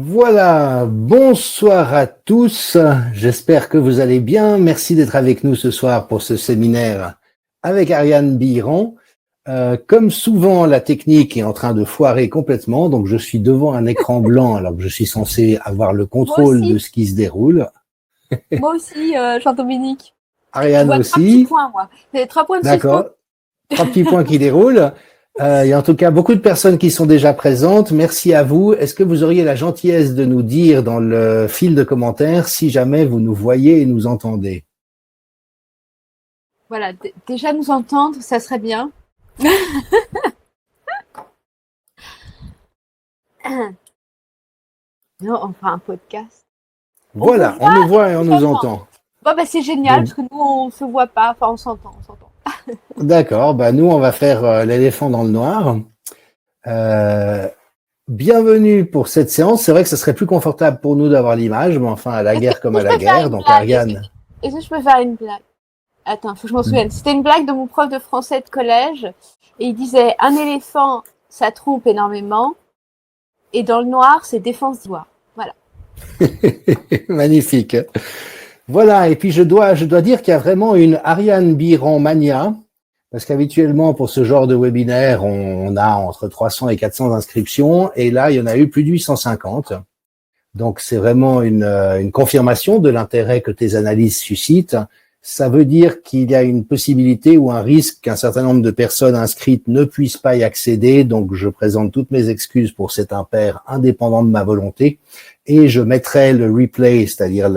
Voilà, bonsoir à tous. J'espère que vous allez bien. Merci d'être avec nous ce soir pour ce séminaire avec Ariane Biron. Comme souvent, la technique est en train de foirer complètement, donc je suis devant un écran blanc alors que je suis censé avoir le Moi contrôle de aussi, ce qui se déroule. Jean-Dominique. Je Ariane vois 3 petits aussi, points, moi. C'est 3 points de suspens. d'accord. 3 petits points qui déroulent. Il y a en tout cas beaucoup de personnes qui sont déjà présentes. Merci à vous. Est-ce que vous auriez la gentillesse de nous dire dans le fil de commentaires si jamais vous nous voyez et nous entendez? Voilà, déjà nous entendre, ça serait bien. Non, on fera un podcast. On vous Voilà, on voit nous et voit et on on nous s'entend. entend. Bon, bah, c'est génial, Donc, parce que nous, on se voit pas. Enfin, on s'entend. d'accord, bah nous on va faire l'éléphant dans le noir. Euh, Bienvenue pour cette séance. C'est vrai que ce serait plus confortable pour nous d'avoir l'image, mais enfin à la Est-ce que, guerre est-ce comme que à je la peux faire guerre. une Donc blague? Ariane, Est-ce que je peux faire une blague? Attends, faut que je m'en souvienne. C'était une blague de mon prof de français de collège. Et il disait, un éléphant, ça trompe énormément. Et dans le noir, c'est défense d'ivoire. Voilà. magnifique. Voilà, et puis je dois dire qu'il y a vraiment une Ariane Biron mania, parce qu'habituellement pour ce genre de webinaire, on a entre 300 et 400 inscriptions, et là il y en a eu plus de 850. Donc c'est vraiment une confirmation de l'intérêt que tes analyses suscitent. Ça veut dire qu'il y a une possibilité ou un risque qu'un certain nombre de personnes inscrites ne puissent pas y accéder. Donc je présente toutes mes excuses pour cet impair indépendant de ma volonté. Et je mettrai le replay, c'est-à-dire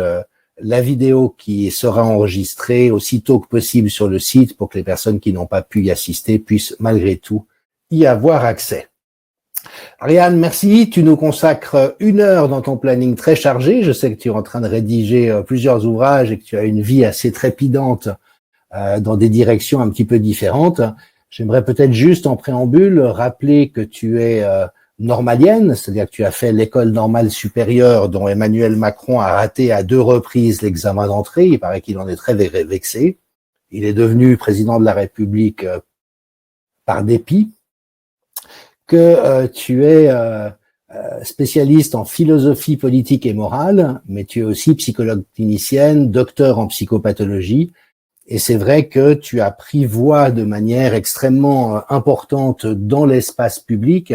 la vidéo qui sera enregistrée aussitôt que possible sur le site pour que les personnes qui n'ont pas pu y assister puissent malgré tout y avoir accès. Ariane, merci. Tu nous consacres 1 heure dans ton planning très chargé. Je sais que tu es en train de rédiger plusieurs ouvrages et que tu as une vie assez trépidante dans des directions un petit peu différentes. J'aimerais peut-être juste en préambule rappeler que tu es normalienne, c'est-à-dire que tu as fait l'école normale supérieure dont Emmanuel Macron a raté à 2 reprises l'examen d'entrée. Il paraît qu'il en est très vexé. Il est devenu président de la République par dépit. Que tu es spécialiste en philosophie politique et morale, mais tu es aussi psychologue clinicienne, docteur en psychopathologie. Et c'est vrai que tu as pris voix de manière extrêmement importante dans l'espace public.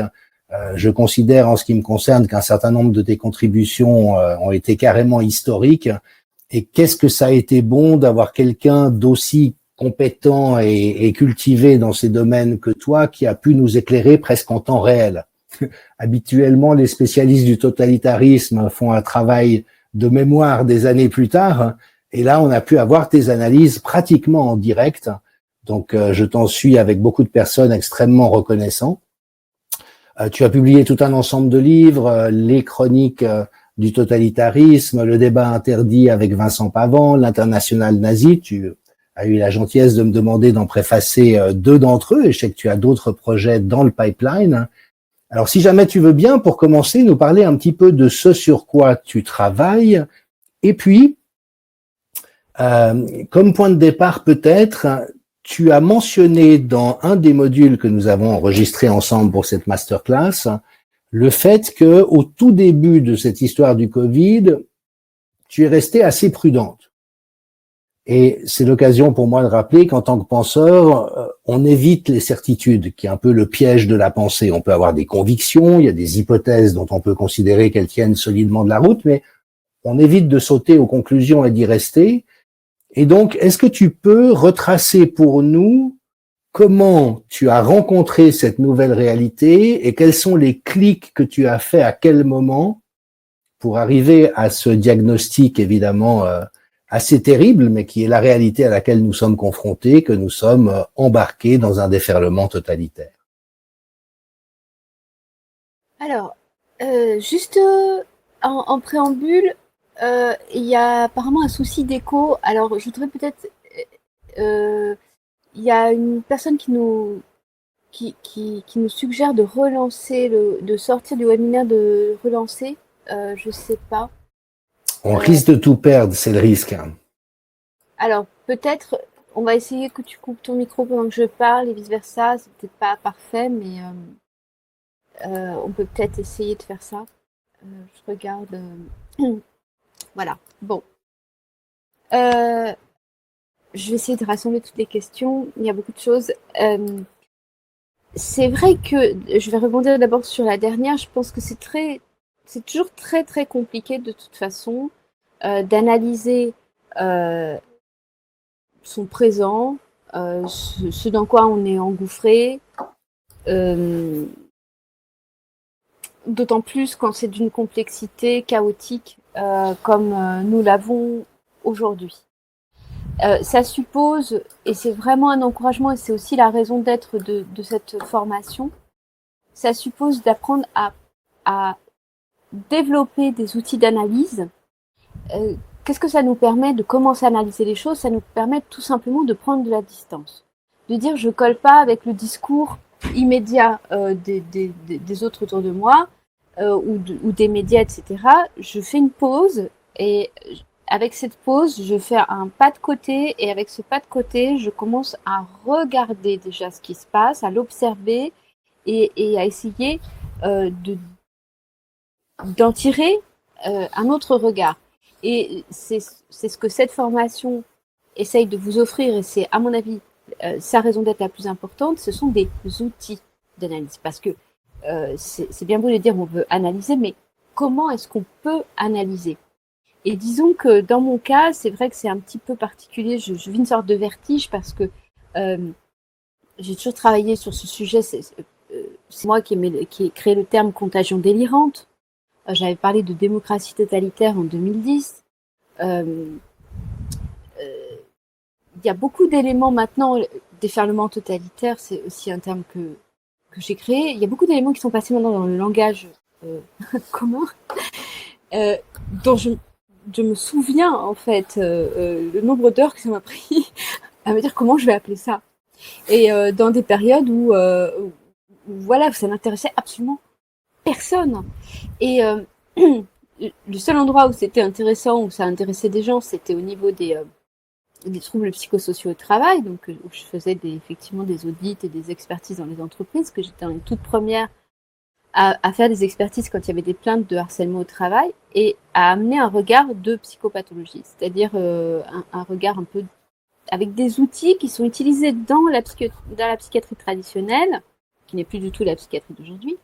Je considère en ce qui me concerne qu'un certain nombre de tes contributions ont été carrément historiques. Et qu'est-ce que ça a été bon d'avoir quelqu'un d'aussi compétent et cultivé dans ces domaines que toi, qui a pu nous éclairer presque en temps réel. Habituellement, les spécialistes du totalitarisme font un travail de mémoire des années plus tard, et là, on a pu avoir tes analyses pratiquement en direct. Donc, je t'en suis avec beaucoup de personnes extrêmement reconnaissants. Tu as publié tout un ensemble de livres, les chroniques du totalitarisme, le débat interdit avec Vincent Pavant, l'international nazi. Tu as eu la gentillesse de me demander d'en préfacer 2 d'entre eux, et je sais que tu as d'autres projets dans le pipeline. Alors, si jamais tu veux bien, pour commencer, nous parler un petit peu de ce sur quoi tu travailles, et puis, comme point de départ peut-être, tu as mentionné dans un des modules que nous avons enregistré ensemble pour cette masterclass, le fait que au tout début de cette histoire du Covid, tu es resté assez prudente. Et c'est l'occasion pour moi de rappeler qu'en tant que penseur, on évite les certitudes, qui est un peu le piège de la pensée. On peut avoir des convictions, il y a des hypothèses dont on peut considérer qu'elles tiennent solidement de la route, mais on évite de sauter aux conclusions et d'y rester. Et donc, est-ce que tu peux retracer pour nous comment tu as rencontré cette nouvelle réalité et quels sont les clics que tu as fait à quel moment pour arriver à ce diagnostic évidemment assez terrible, mais qui est la réalité à laquelle nous sommes confrontés, que nous sommes embarqués dans un déferlement totalitaire. Alors, juste en préambule, il y a apparemment un souci d'écho. Alors, je voudrais peut-être... Il y a une personne qui nous suggère de relancer, de sortir du webinaire, de relancer. Je sais pas. On risque de tout perdre, c'est le risque. Alors, peut-être, on va essayer que tu coupes ton micro pendant que je parle et vice-versa. C'est peut-être pas parfait, mais on peut peut-être essayer de faire ça. Je regarde. Voilà. Bon. Je vais essayer de rassembler toutes les questions. Il y a beaucoup de choses. C'est vrai que je vais rebondir d'abord sur la dernière. Je pense que c'est toujours très très compliqué de toute façon d'analyser son présent, ce dans quoi on est engouffré. D'autant plus quand c'est d'une complexité chaotique comme nous l'avons aujourd'hui. Ça suppose, et c'est vraiment un encouragement, et c'est aussi la raison d'être de cette formation, ça suppose d'apprendre à développer des outils d'analyse. Qu'est-ce que ça nous permet de commencer à analyser les choses? Ça nous permet tout simplement de prendre de la distance. De dire, je colle pas avec le discours immédiat des autres autour de moi, ou des médias, etc. Je fais une pause et avec cette pause, je fais un pas de côté et avec ce pas de côté, je commence à regarder déjà ce qui se passe, à l'observer et à essayer d'en tirer un autre regard. Et c'est ce que cette formation essaye de vous offrir et c'est à mon avis sa raison d'être la plus importante, ce sont des outils d'analyse. Parce que c'est bien beau de dire on veut analyser, mais comment est-ce qu'on peut analyser? Et disons que dans mon cas, c'est vrai que c'est un petit peu particulier. Je vis une sorte de vertige parce que j'ai toujours travaillé sur ce sujet. C'est moi qui ai créé le terme contagion délirante. J'avais parlé de démocratie totalitaire en 2010. Il y a beaucoup d'éléments maintenant. Déferlement totalitaire, c'est aussi un terme que j'ai créé. Il y a beaucoup d'éléments qui sont passés maintenant dans le langage commun, dont je me souviens en fait le nombre d'heures que ça m'a pris à me dire comment je vais appeler ça. Et dans des périodes où voilà, ça n'intéressait absolument personne. Et le seul endroit où c'était intéressant, où ça intéressait des gens, c'était au niveau des troubles psychosociaux au travail, donc où je faisais effectivement des audits et des expertises dans les entreprises, que j'étais dans les toutes premières à faire des expertises quand il y avait des plaintes de harcèlement au travail et à amener un regard de psychopathologie, c'est-à-dire un regard un peu avec des outils qui sont utilisés dans la psychiatrie traditionnelle, qui n'est plus du tout la psychiatrie d'aujourd'hui,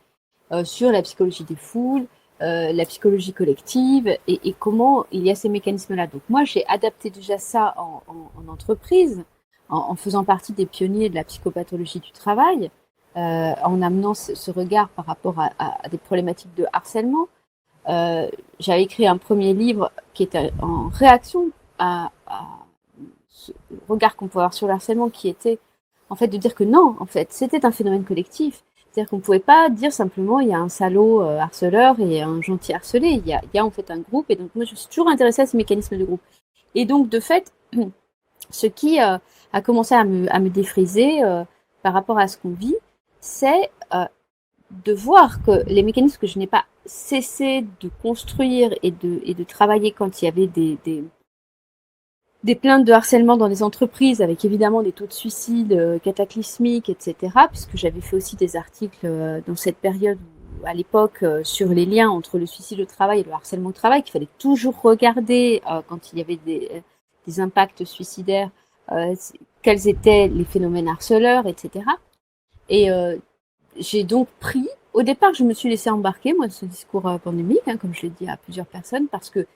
sur la psychologie des foules, la psychologie collective et comment il y a ces mécanismes-là. Donc moi, j'ai adapté déjà ça en entreprise, en faisant partie des pionniers de la psychopathologie du travail, en amenant ce regard par rapport à des problématiques de harcèlement. J'avais écrit un premier livre qui était en réaction à ce regard qu'on pouvait avoir sur le harcèlement, qui était en fait de dire que non, en fait, c'était un phénomène collectif. C'est-à-dire qu'on ne pouvait pas dire simplement il y a un salaud harceleur et un gentil harcelé. Il y a en fait un groupe. Et donc moi, je me suis toujours intéressée à ces mécanismes de groupe. Et donc, de fait, ce qui a commencé à me défriser par rapport à ce qu'on vit, c'est de voir que les mécanismes que je n'ai pas cessé de construire et de travailler quand il y avait des plaintes de harcèlement dans les entreprises, avec évidemment des taux de suicide cataclysmiques, etc., puisque j'avais fait aussi des articles dans cette période, à l'époque, sur les liens entre le suicide au travail et le harcèlement au travail, qu'il fallait toujours regarder quand il y avait des impacts suicidaires, quels étaient les phénomènes harceleurs, etc. Et j'ai donc pris, au départ, je me suis laissée embarquer, moi, de ce discours pandémique, comme je l'ai dit à plusieurs personnes, parce que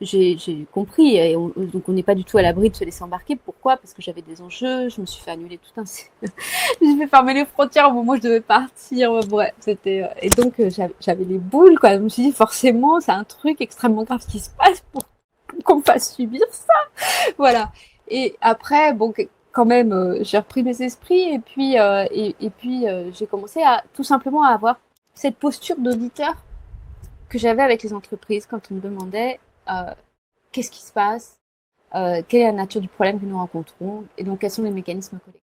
j'ai compris, et donc on n'est pas du tout à l'abri de se laisser embarquer. Pourquoi? Parce que j'avais des enjeux, je me suis fait annuler tout un... je vais fermer les frontières au moment où je devais partir, bref, c'était... Et donc j'avais les boules, quoi. Je me suis dit, forcément, c'est un truc extrêmement grave qui se passe pour qu'on me fasse subir ça. Voilà. Et après, bon, quand même, j'ai repris mes esprits, et puis j'ai commencé à tout simplement à avoir cette posture d'auditeur que j'avais avec les entreprises quand on me demandait qu'est-ce qui se passe, quelle est la nature du problème que nous rencontrons, et donc quels sont les mécanismes collectifs.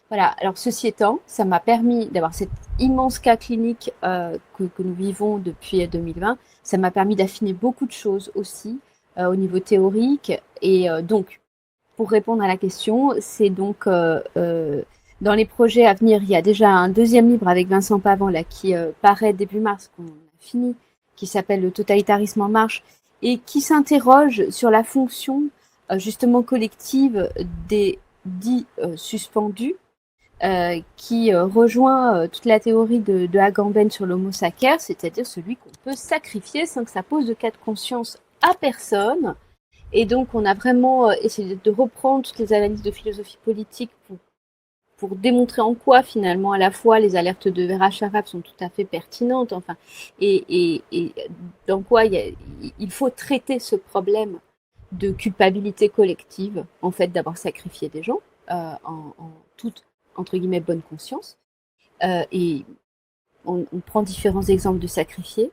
Voilà, alors ceci étant, ça m'a permis d'avoir cet immense cas clinique que nous vivons depuis 2020, ça m'a permis d'affiner beaucoup de choses aussi au niveau théorique, et donc, pour répondre à la question, c'est donc dans les projets à venir, il y a déjà un deuxième livre avec Vincent Pavant là, qui paraît début mars, qu'on a fini, qui s'appelle Le totalitarisme en marche, et qui s'interroge sur la fonction justement collective des dits suspendus, qui rejoint toute la théorie de Agamben sur l'homo sacer, c'est-à-dire celui qu'on peut sacrifier sans que ça pose de cas de conscience à personne. Et donc on a vraiment essayé de reprendre toutes les analyses de philosophie politique pour démontrer en quoi finalement à la fois les alertes de Vera Sharap sont tout à fait pertinentes, enfin, et dans quoi il faut traiter ce problème de culpabilité collective, en fait, d'avoir sacrifié des gens en toute, entre guillemets, bonne conscience. Et on prend différents exemples de sacrifiés.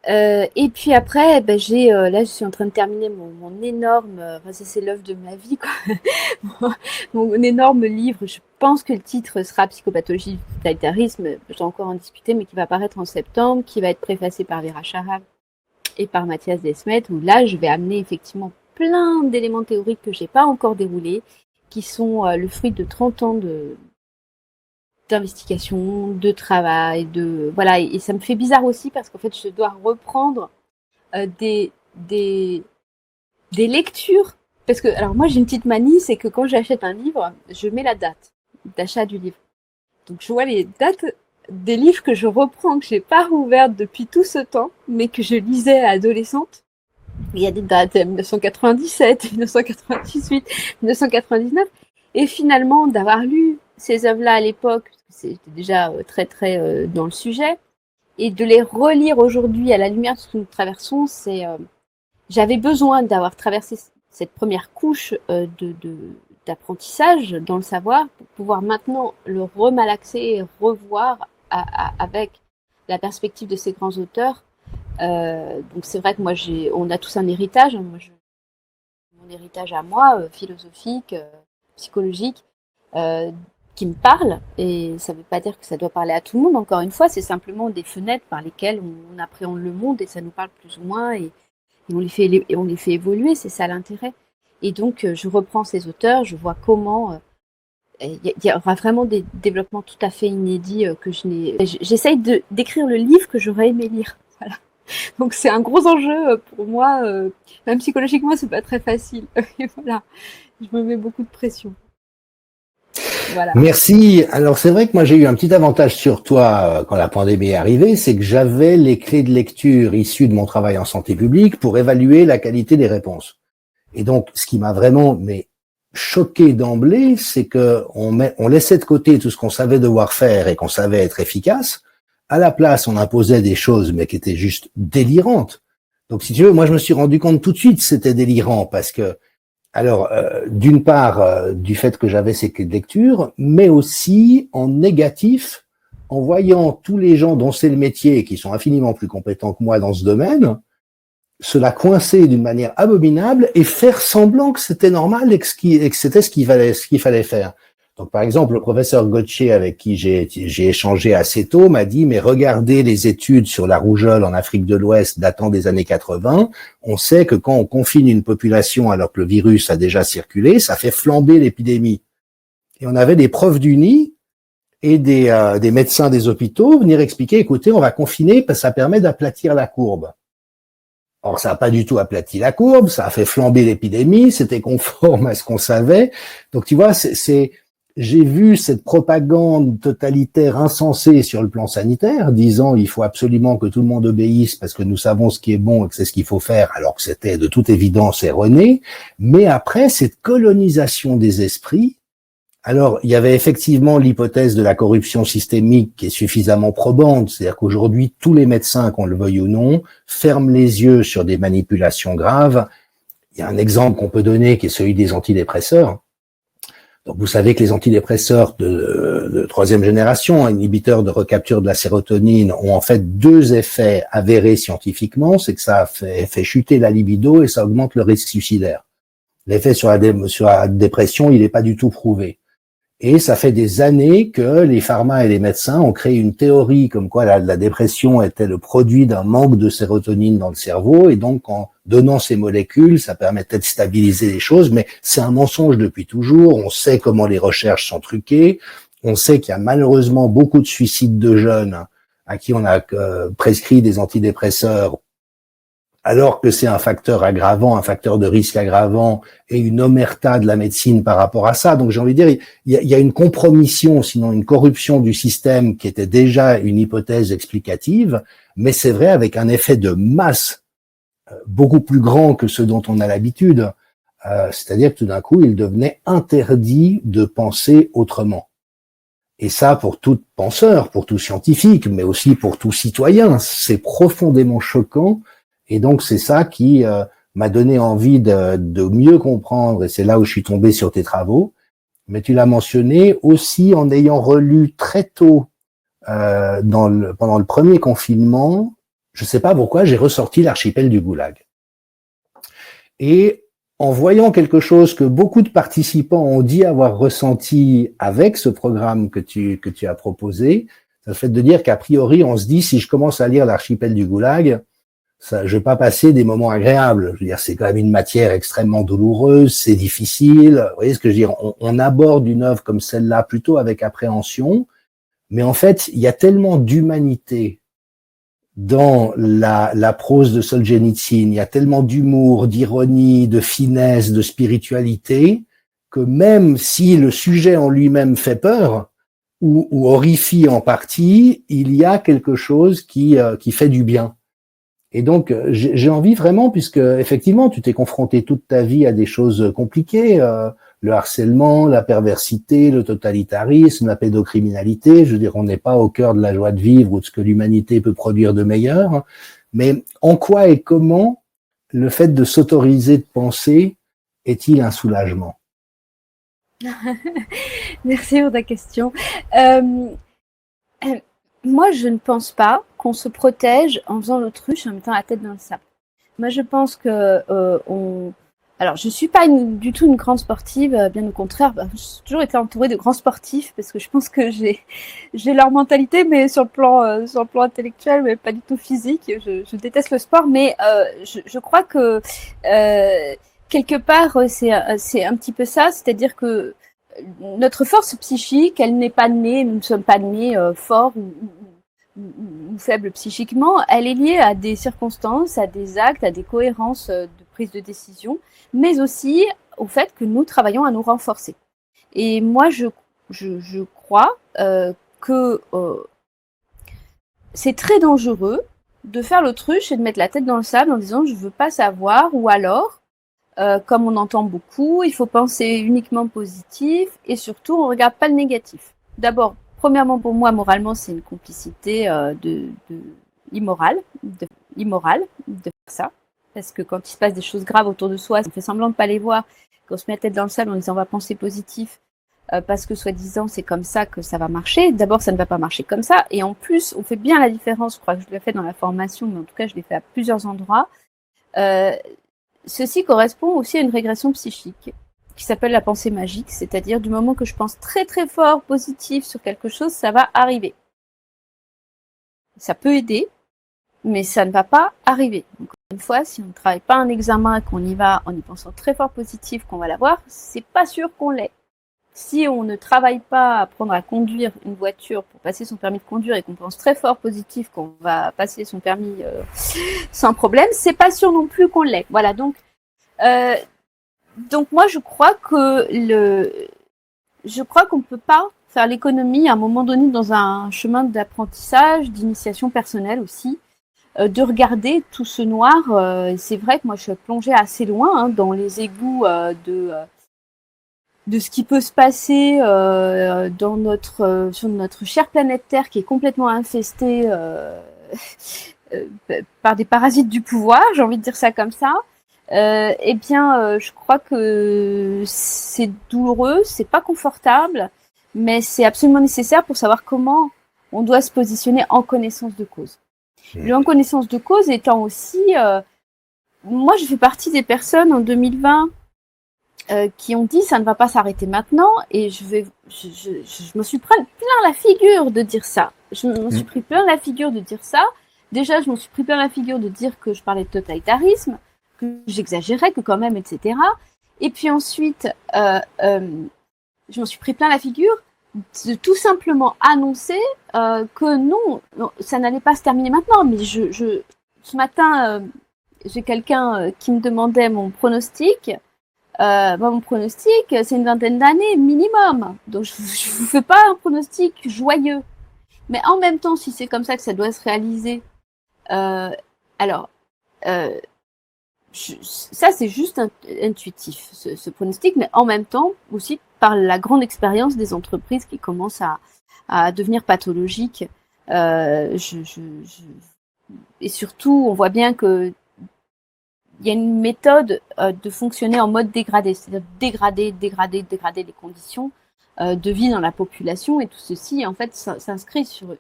Et puis après, là, je suis en train de terminer mon énorme, c'est l'œuvre de ma vie, quoi. mon énorme livre. Je pense que le titre sera Psychopathologie du totalitarisme. Je dois encore en discuter, mais qui va paraître en septembre, qui va être préfacé par Vera Sharap et par Mathias Desmet, où là, je vais amener effectivement plein d'éléments théoriques que j'ai pas encore déroulés, qui sont le fruit de 30 ans d'investigation, de travail, voilà, et ça me fait bizarre aussi parce qu'en fait je dois reprendre des lectures, parce que alors moi j'ai une petite manie, c'est que quand j'achète un livre, je mets la date d'achat du livre. Donc je vois les dates des livres que je reprends, que j'ai pas rouvertes depuis tout ce temps, mais que je lisais adolescente. Il y a des dates 1997, 1998, 1999, et finalement d'avoir lu ces œuvres-là à l'époque, c'était déjà très très dans le sujet, et de les relire aujourd'hui à la lumière de ce que nous traversons, j'avais besoin d'avoir traversé cette première couche d'apprentissage dans le savoir pour pouvoir maintenant le remalaxer et revoir avec la perspective de ces grands auteurs. Donc c'est vrai que moi on a tous un héritage, hein. Mon héritage à moi, philosophique, psychologique, qui me parle, et ça ne veut pas dire que ça doit parler à tout le monde, encore une fois, c'est simplement des fenêtres par lesquelles on appréhende le monde et ça nous parle plus ou moins, et on les fait évoluer, c'est ça l'intérêt. Et donc je reprends ces auteurs, je vois comment il y aura vraiment des développements tout à fait inédits que j'essaye d'écrire le livre que j'aurais aimé lire. Voilà. Donc c'est un gros enjeu pour moi, même psychologiquement c'est pas très facile. Et voilà, je me mets beaucoup de pression. Voilà. Merci. Alors c'est vrai que moi j'ai eu un petit avantage sur toi quand la pandémie est arrivée, c'est que j'avais les clés de lecture issues de mon travail en santé publique pour évaluer la qualité des réponses. Et donc ce qui m'a vraiment choqué d'emblée, c'est que on laissait de côté tout ce qu'on savait devoir faire et qu'on savait être efficace. À la place, on imposait des choses, mais qui étaient juste délirantes. Donc, si tu veux, moi, je me suis rendu compte tout de suite que c'était délirant parce que, alors, d'une part, du fait que j'avais ces clés de lecture, mais aussi en négatif, en voyant tous les gens dont c'est le métier, qui sont infiniment plus compétents que moi dans ce domaine, se la coincer d'une manière abominable et faire semblant que c'était normal et que c'était ce qu'il fallait faire. Donc, par exemple, le professeur Gauthier, avec qui j'ai échangé assez tôt, m'a dit, mais regardez les études sur la rougeole en Afrique de l'Ouest datant des années 80. On sait que quand on confine une population alors que le virus a déjà circulé, ça fait flamber l'épidémie. Et on avait des profs d'Uni et des médecins des hôpitaux venir expliquer, écoutez, on va confiner parce que ça permet d'aplatir la courbe. Or, ça n'a pas du tout aplati la courbe, ça a fait flamber l'épidémie, c'était conforme à ce qu'on savait. Donc, tu vois, j'ai vu cette propagande totalitaire insensée sur le plan sanitaire, disant il faut absolument que tout le monde obéisse parce que nous savons ce qui est bon et que c'est ce qu'il faut faire, alors que c'était de toute évidence erroné. Mais après, cette colonisation des esprits, alors il y avait effectivement l'hypothèse de la corruption systémique qui est suffisamment probante, c'est-à-dire qu'aujourd'hui, tous les médecins, qu'on le veuille ou non, ferment les yeux sur des manipulations graves. Il y a un exemple qu'on peut donner qui est celui des antidépresseurs. Donc, vous savez que les antidépresseurs de troisième génération, inhibiteurs de recapture de la sérotonine, ont en fait deux effets avérés scientifiquement. C'est que ça fait chuter la libido et ça augmente le risque suicidaire. L'effet sur la dépression, il n'est pas du tout prouvé. Et ça fait des années que les pharma et les médecins ont créé une théorie comme quoi la dépression était le produit d'un manque de sérotonine dans le cerveau, et donc en donnant ces molécules, ça permettait de stabiliser les choses, mais c'est un mensonge depuis toujours. On sait comment les recherches sont truquées, on sait qu'il y a malheureusement beaucoup de suicides de jeunes à qui on a prescrit des antidépresseurs, alors que c'est un facteur aggravant, un facteur de risque aggravant et une omerta de la médecine par rapport à ça. Donc j'ai envie de dire, il y a une compromission, sinon une corruption du système qui était déjà une hypothèse explicative, mais c'est vrai avec un effet de masse beaucoup plus grand que ce dont on a l'habitude. C'est-à-dire que tout d'un coup, il devenait interdit de penser autrement. Et ça, pour tout penseur, pour tout scientifique, mais aussi pour tout citoyen, c'est profondément choquant. Et donc, c'est ça qui m'a donné envie de mieux comprendre, et c'est là où je suis tombé sur tes travaux. Mais tu l'as mentionné aussi en ayant relu très tôt, pendant le premier confinement, je sais pas pourquoi, j'ai ressorti l'archipel du Goulag. Et en voyant quelque chose que beaucoup de participants ont dit avoir ressenti avec ce programme que tu as proposé, ça fait de dire qu'a priori, on se dit, si je commence à lire l'archipel du Goulag, ça, je vais pas passer des moments agréables. Je veux dire, c'est quand même une matière extrêmement douloureuse, c'est difficile. Vous voyez ce que je veux dire? On aborde une œuvre comme celle-là plutôt avec appréhension, mais en fait, il y a tellement d'humanité dans la prose de Solzhenitsyn, il y a tellement d'humour, d'ironie, de finesse, de spiritualité, que même si le sujet en lui-même fait peur ou horrifie en partie, il y a quelque chose qui fait du bien. Et donc, j'ai envie vraiment, puisque effectivement, tu t'es confronté toute ta vie à des choses compliquées, le harcèlement, la perversité, le totalitarisme, la pédocriminalité. Je veux dire, on n'est pas au cœur de la joie de vivre ou de ce que l'humanité peut produire de meilleur. Mais en quoi et comment le fait de s'autoriser de penser est-il un soulagement? Merci pour ta question. Moi, je ne pense pas qu'on se protège en faisant l'autruche en mettant la tête dans le sable. Moi, je pense que alors, je suis pas du tout une grande sportive, bien au contraire. J'ai toujours été entourée de grands sportifs parce que je pense que j'ai leur mentalité, mais sur le plan intellectuel, mais pas du tout physique. Je déteste le sport, mais je crois que quelque part, c'est un petit peu ça, c'est-à-dire que notre force psychique, elle n'est pas née, nous ne sommes pas nés forts ou faibles psychiquement, elle est liée à des circonstances, à des actes, à des cohérences de prise de décision, mais aussi au fait que nous travaillons à nous renforcer. Et moi, je crois que c'est très dangereux de faire l'autruche et de mettre la tête dans le sable en disant « je veux pas savoir » ou alors comme on entend beaucoup, il faut penser uniquement positif et surtout, on ne regarde pas le négatif. D'abord, premièrement, pour moi, moralement, c'est une complicité immorale de faire ça. Parce que quand il se passe des choses graves autour de soi, on fait semblant de ne pas les voir, qu'on se met la tête dans le sable en disant on va penser positif, parce que soi-disant c'est comme ça que ça va marcher. D'abord, ça ne va pas marcher comme ça. Et en plus, on fait bien la différence, je crois que je l'ai fait dans la formation, mais en tout cas, je l'ai fait à plusieurs endroits. Ceci correspond aussi à une régression psychique qui s'appelle la pensée magique, c'est-à-dire du moment que je pense très très fort positif sur quelque chose, ça va arriver. Ça peut aider, mais ça ne va pas arriver. Donc, une fois, si on ne travaille pas un examen et qu'on y va en y pensant très fort positif qu'on va l'avoir, c'est pas sûr qu'on l'ait. Si on ne travaille pas à apprendre à conduire une voiture pour passer son permis de conduire et qu'on pense très fort positif qu'on va passer son permis sans problème, c'est pas sûr non plus qu'on l'ait. Voilà, donc moi je crois qu'on ne peut pas faire l'économie à un moment donné dans un chemin d'apprentissage, d'initiation personnelle aussi, de regarder tout ce noir. C'est vrai que moi je suis plongée assez loin dans les égouts de ce qui peut se passer sur notre chère planète Terre qui est complètement infestée par des parasites du pouvoir, j'ai envie de dire ça comme ça. Je crois que c'est douloureux, c'est pas confortable, mais c'est absolument nécessaire pour savoir comment on doit se positionner en connaissance de cause. Le en connaissance de cause étant aussi, moi je fais partie des personnes en 2020 qui ont dit ça ne va pas s'arrêter maintenant, et je me suis pris plein la figure de dire ça. Je me suis pris plein la figure de dire ça. Déjà, je me suis pris plein la figure de dire que je parlais de totalitarisme, que j'exagérais, que quand même, etc. Et puis ensuite, je me suis pris plein la figure tout simplement annoncer que non, ça n'allait pas se terminer maintenant. Mais ce matin, j'ai quelqu'un qui me demandait mon pronostic. Mon pronostic, c'est une vingtaine d'années minimum. Donc, je vous fais pas un pronostic joyeux. Mais en même temps, si c'est comme ça que ça doit se réaliser, alors, ça c'est juste intuitif, ce pronostic, mais en même temps aussi par la grande expérience des entreprises qui commencent à devenir pathologiques. Et surtout, on voit bien que il y a une méthode de fonctionner en mode dégradé, c'est-à-dire dégrader les conditions de vie dans la population, et tout ceci en fait s'inscrit sur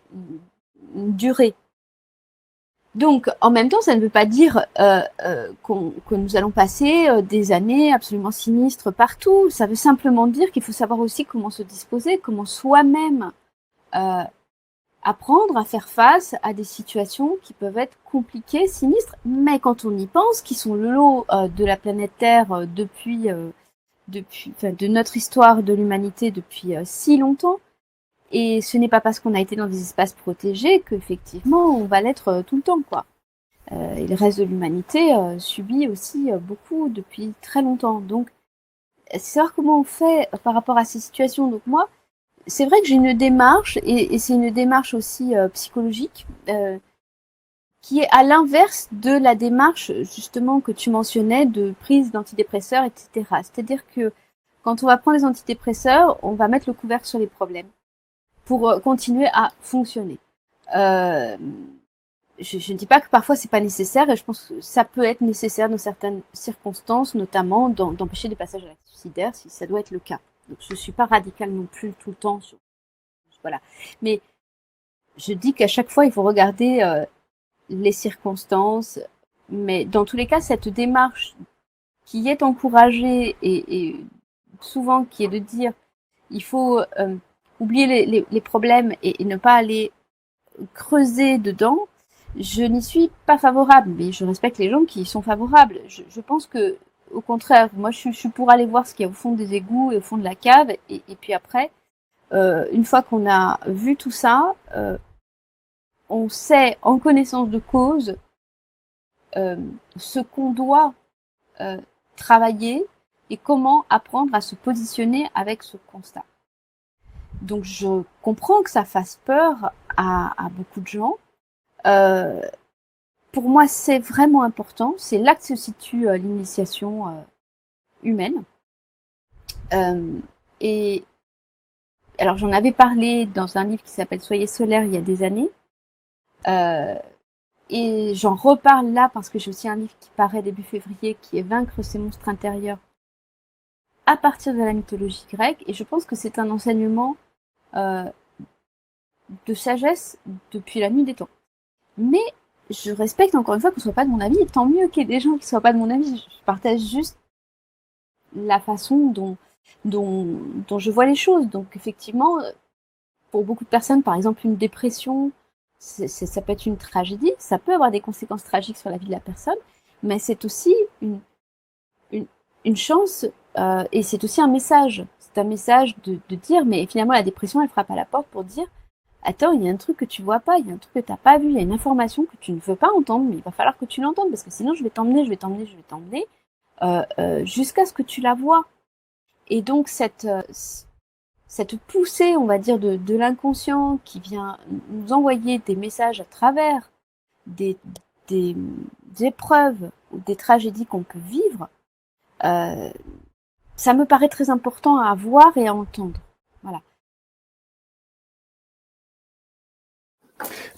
une durée. Donc, en même temps, ça ne veut pas dire que nous allons passer des années absolument sinistres partout. Ça veut simplement dire qu'il faut savoir aussi comment se disposer, comment soi-même apprendre à faire face à des situations qui peuvent être compliquées, sinistres, mais quand on y pense, qui sont le lot de la planète Terre de notre histoire de l'humanité depuis si longtemps. Et ce n'est pas parce qu'on a été dans des espaces protégés qu'effectivement on va l'être tout le temps, quoi. Et le reste de l'humanité subit aussi beaucoup depuis très longtemps. Donc, c'est savoir comment on fait par rapport à ces situations. Donc moi, c'est vrai que j'ai une démarche, et c'est une démarche aussi psychologique, qui est à l'inverse de la démarche justement que tu mentionnais de prise d'antidépresseurs, etc. C'est-à-dire que quand on va prendre les antidépresseurs, on va mettre le couvercle sur les problèmes pour continuer à fonctionner. Je ne dis pas que parfois c'est pas nécessaire, et je pense que ça peut être nécessaire dans certaines circonstances, notamment d'empêcher des passages à l'acte suicidaire, si ça doit être le cas. Donc je suis pas radicale non plus tout le temps sur, voilà. Mais je dis qu'à chaque fois il faut regarder les circonstances, mais dans tous les cas cette démarche qui est encouragée et souvent qui est de dire il faut oublier les problèmes et ne pas aller creuser dedans, je n'y suis pas favorable, mais je respecte les gens qui y sont favorables. Je pense que, au contraire, moi je suis pour aller voir ce qu'il y a au fond des égouts et au fond de la cave, et puis après, une fois qu'on a vu tout ça, on sait en connaissance de cause ce qu'on doit travailler et comment apprendre à se positionner avec ce constat. Donc je comprends que ça fasse peur à beaucoup de gens. Pour moi, c'est vraiment important. C'est là que se situe l'initiation humaine. Et alors j'en avais parlé dans un livre qui s'appelle Soyez solaire il y a des années. Et j'en reparle là parce que j'ai aussi un livre qui paraît début février qui est Vaincre ses monstres intérieurs à partir de la mythologie grecque. Et je pense que c'est un enseignement de sagesse depuis la nuit des temps. Mais je respecte encore une fois qu'on ne soit pas de mon avis, et tant mieux qu'il y ait des gens qui ne soient pas de mon avis. Je partage juste la façon dont je vois les choses. Donc effectivement, pour beaucoup de personnes, par exemple une dépression, ça peut être une tragédie, ça peut avoir des conséquences tragiques sur la vie de la personne, mais c'est aussi une chance, et c'est aussi un message. C'est un message de dire, mais finalement la dépression elle frappe à la porte pour dire attends, il y a un truc que tu vois pas, il y a un truc que tu n'as pas vu, il y a une information que tu ne veux pas entendre, mais il va falloir que tu l'entendes, parce que sinon je vais t'emmener jusqu'à ce que tu la vois. Et donc cette poussée, on va dire, de l'inconscient qui vient nous envoyer des messages à travers des épreuves ou des tragédies qu'on peut vivre, ça me paraît très important à voir et à entendre. Voilà.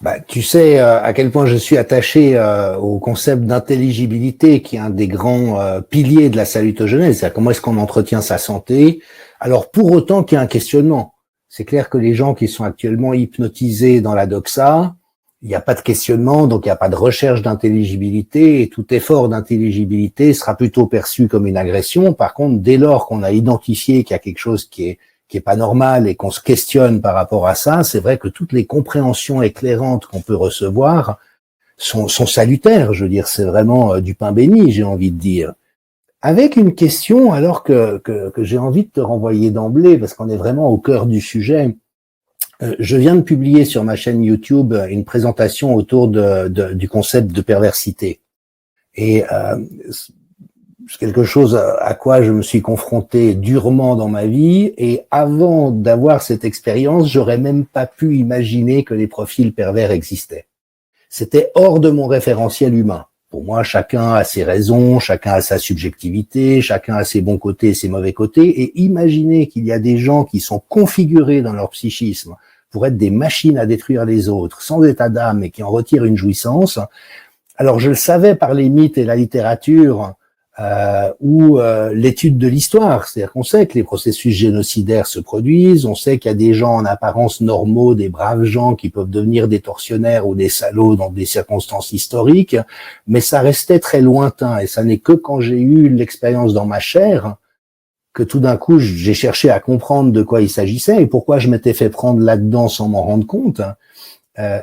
Bah, tu sais à quel point je suis attaché au concept d'intelligibilité qui est un des grands piliers de la salutogenèse. C'est-à-dire comment est-ce qu'on entretient sa santé. Alors pour autant qu'il y ait un questionnement. C'est clair que les gens qui sont actuellement hypnotisés dans la doxa, il n'y a pas de questionnement, donc il n'y a pas de recherche d'intelligibilité, et tout effort d'intelligibilité sera plutôt perçu comme une agression. Par contre, dès lors qu'on a identifié qu'il y a quelque chose qui est pas normal et qu'on se questionne par rapport à ça, c'est vrai que toutes les compréhensions éclairantes qu'on peut recevoir sont salutaires. Je veux dire, c'est vraiment du pain béni, j'ai envie de dire. avec une question alors que j'ai envie de te renvoyer d'emblée, parce qu'on est vraiment au cœur du sujet. Je viens de publier sur ma chaîne YouTube une présentation autour du concept de perversité. Et c'est quelque chose à quoi je me suis confronté durement dans ma vie. Et avant d'avoir cette expérience, j'aurais même pas pu imaginer que les profils pervers existaient. C'était hors de mon référentiel humain. Pour moi, chacun a ses raisons, chacun a sa subjectivité, chacun a ses bons côtés et ses mauvais côtés. Et imaginer qu'il y a des gens qui sont configurés dans leur psychisme pour être des machines à détruire les autres, sans état d'âme et qui en retirent une jouissance. Alors, je le savais par les mythes et la littérature ou l'étude de l'histoire. C'est-à-dire qu'on sait que les processus génocidaires se produisent, on sait qu'il y a des gens en apparence normaux, des braves gens qui peuvent devenir des tortionnaires ou des salauds dans des circonstances historiques, mais ça restait très lointain et ça n'est que quand j'ai eu l'expérience dans ma chair que tout d'un coup j'ai cherché à comprendre de quoi il s'agissait et pourquoi je m'étais fait prendre là-dedans sans m'en rendre compte.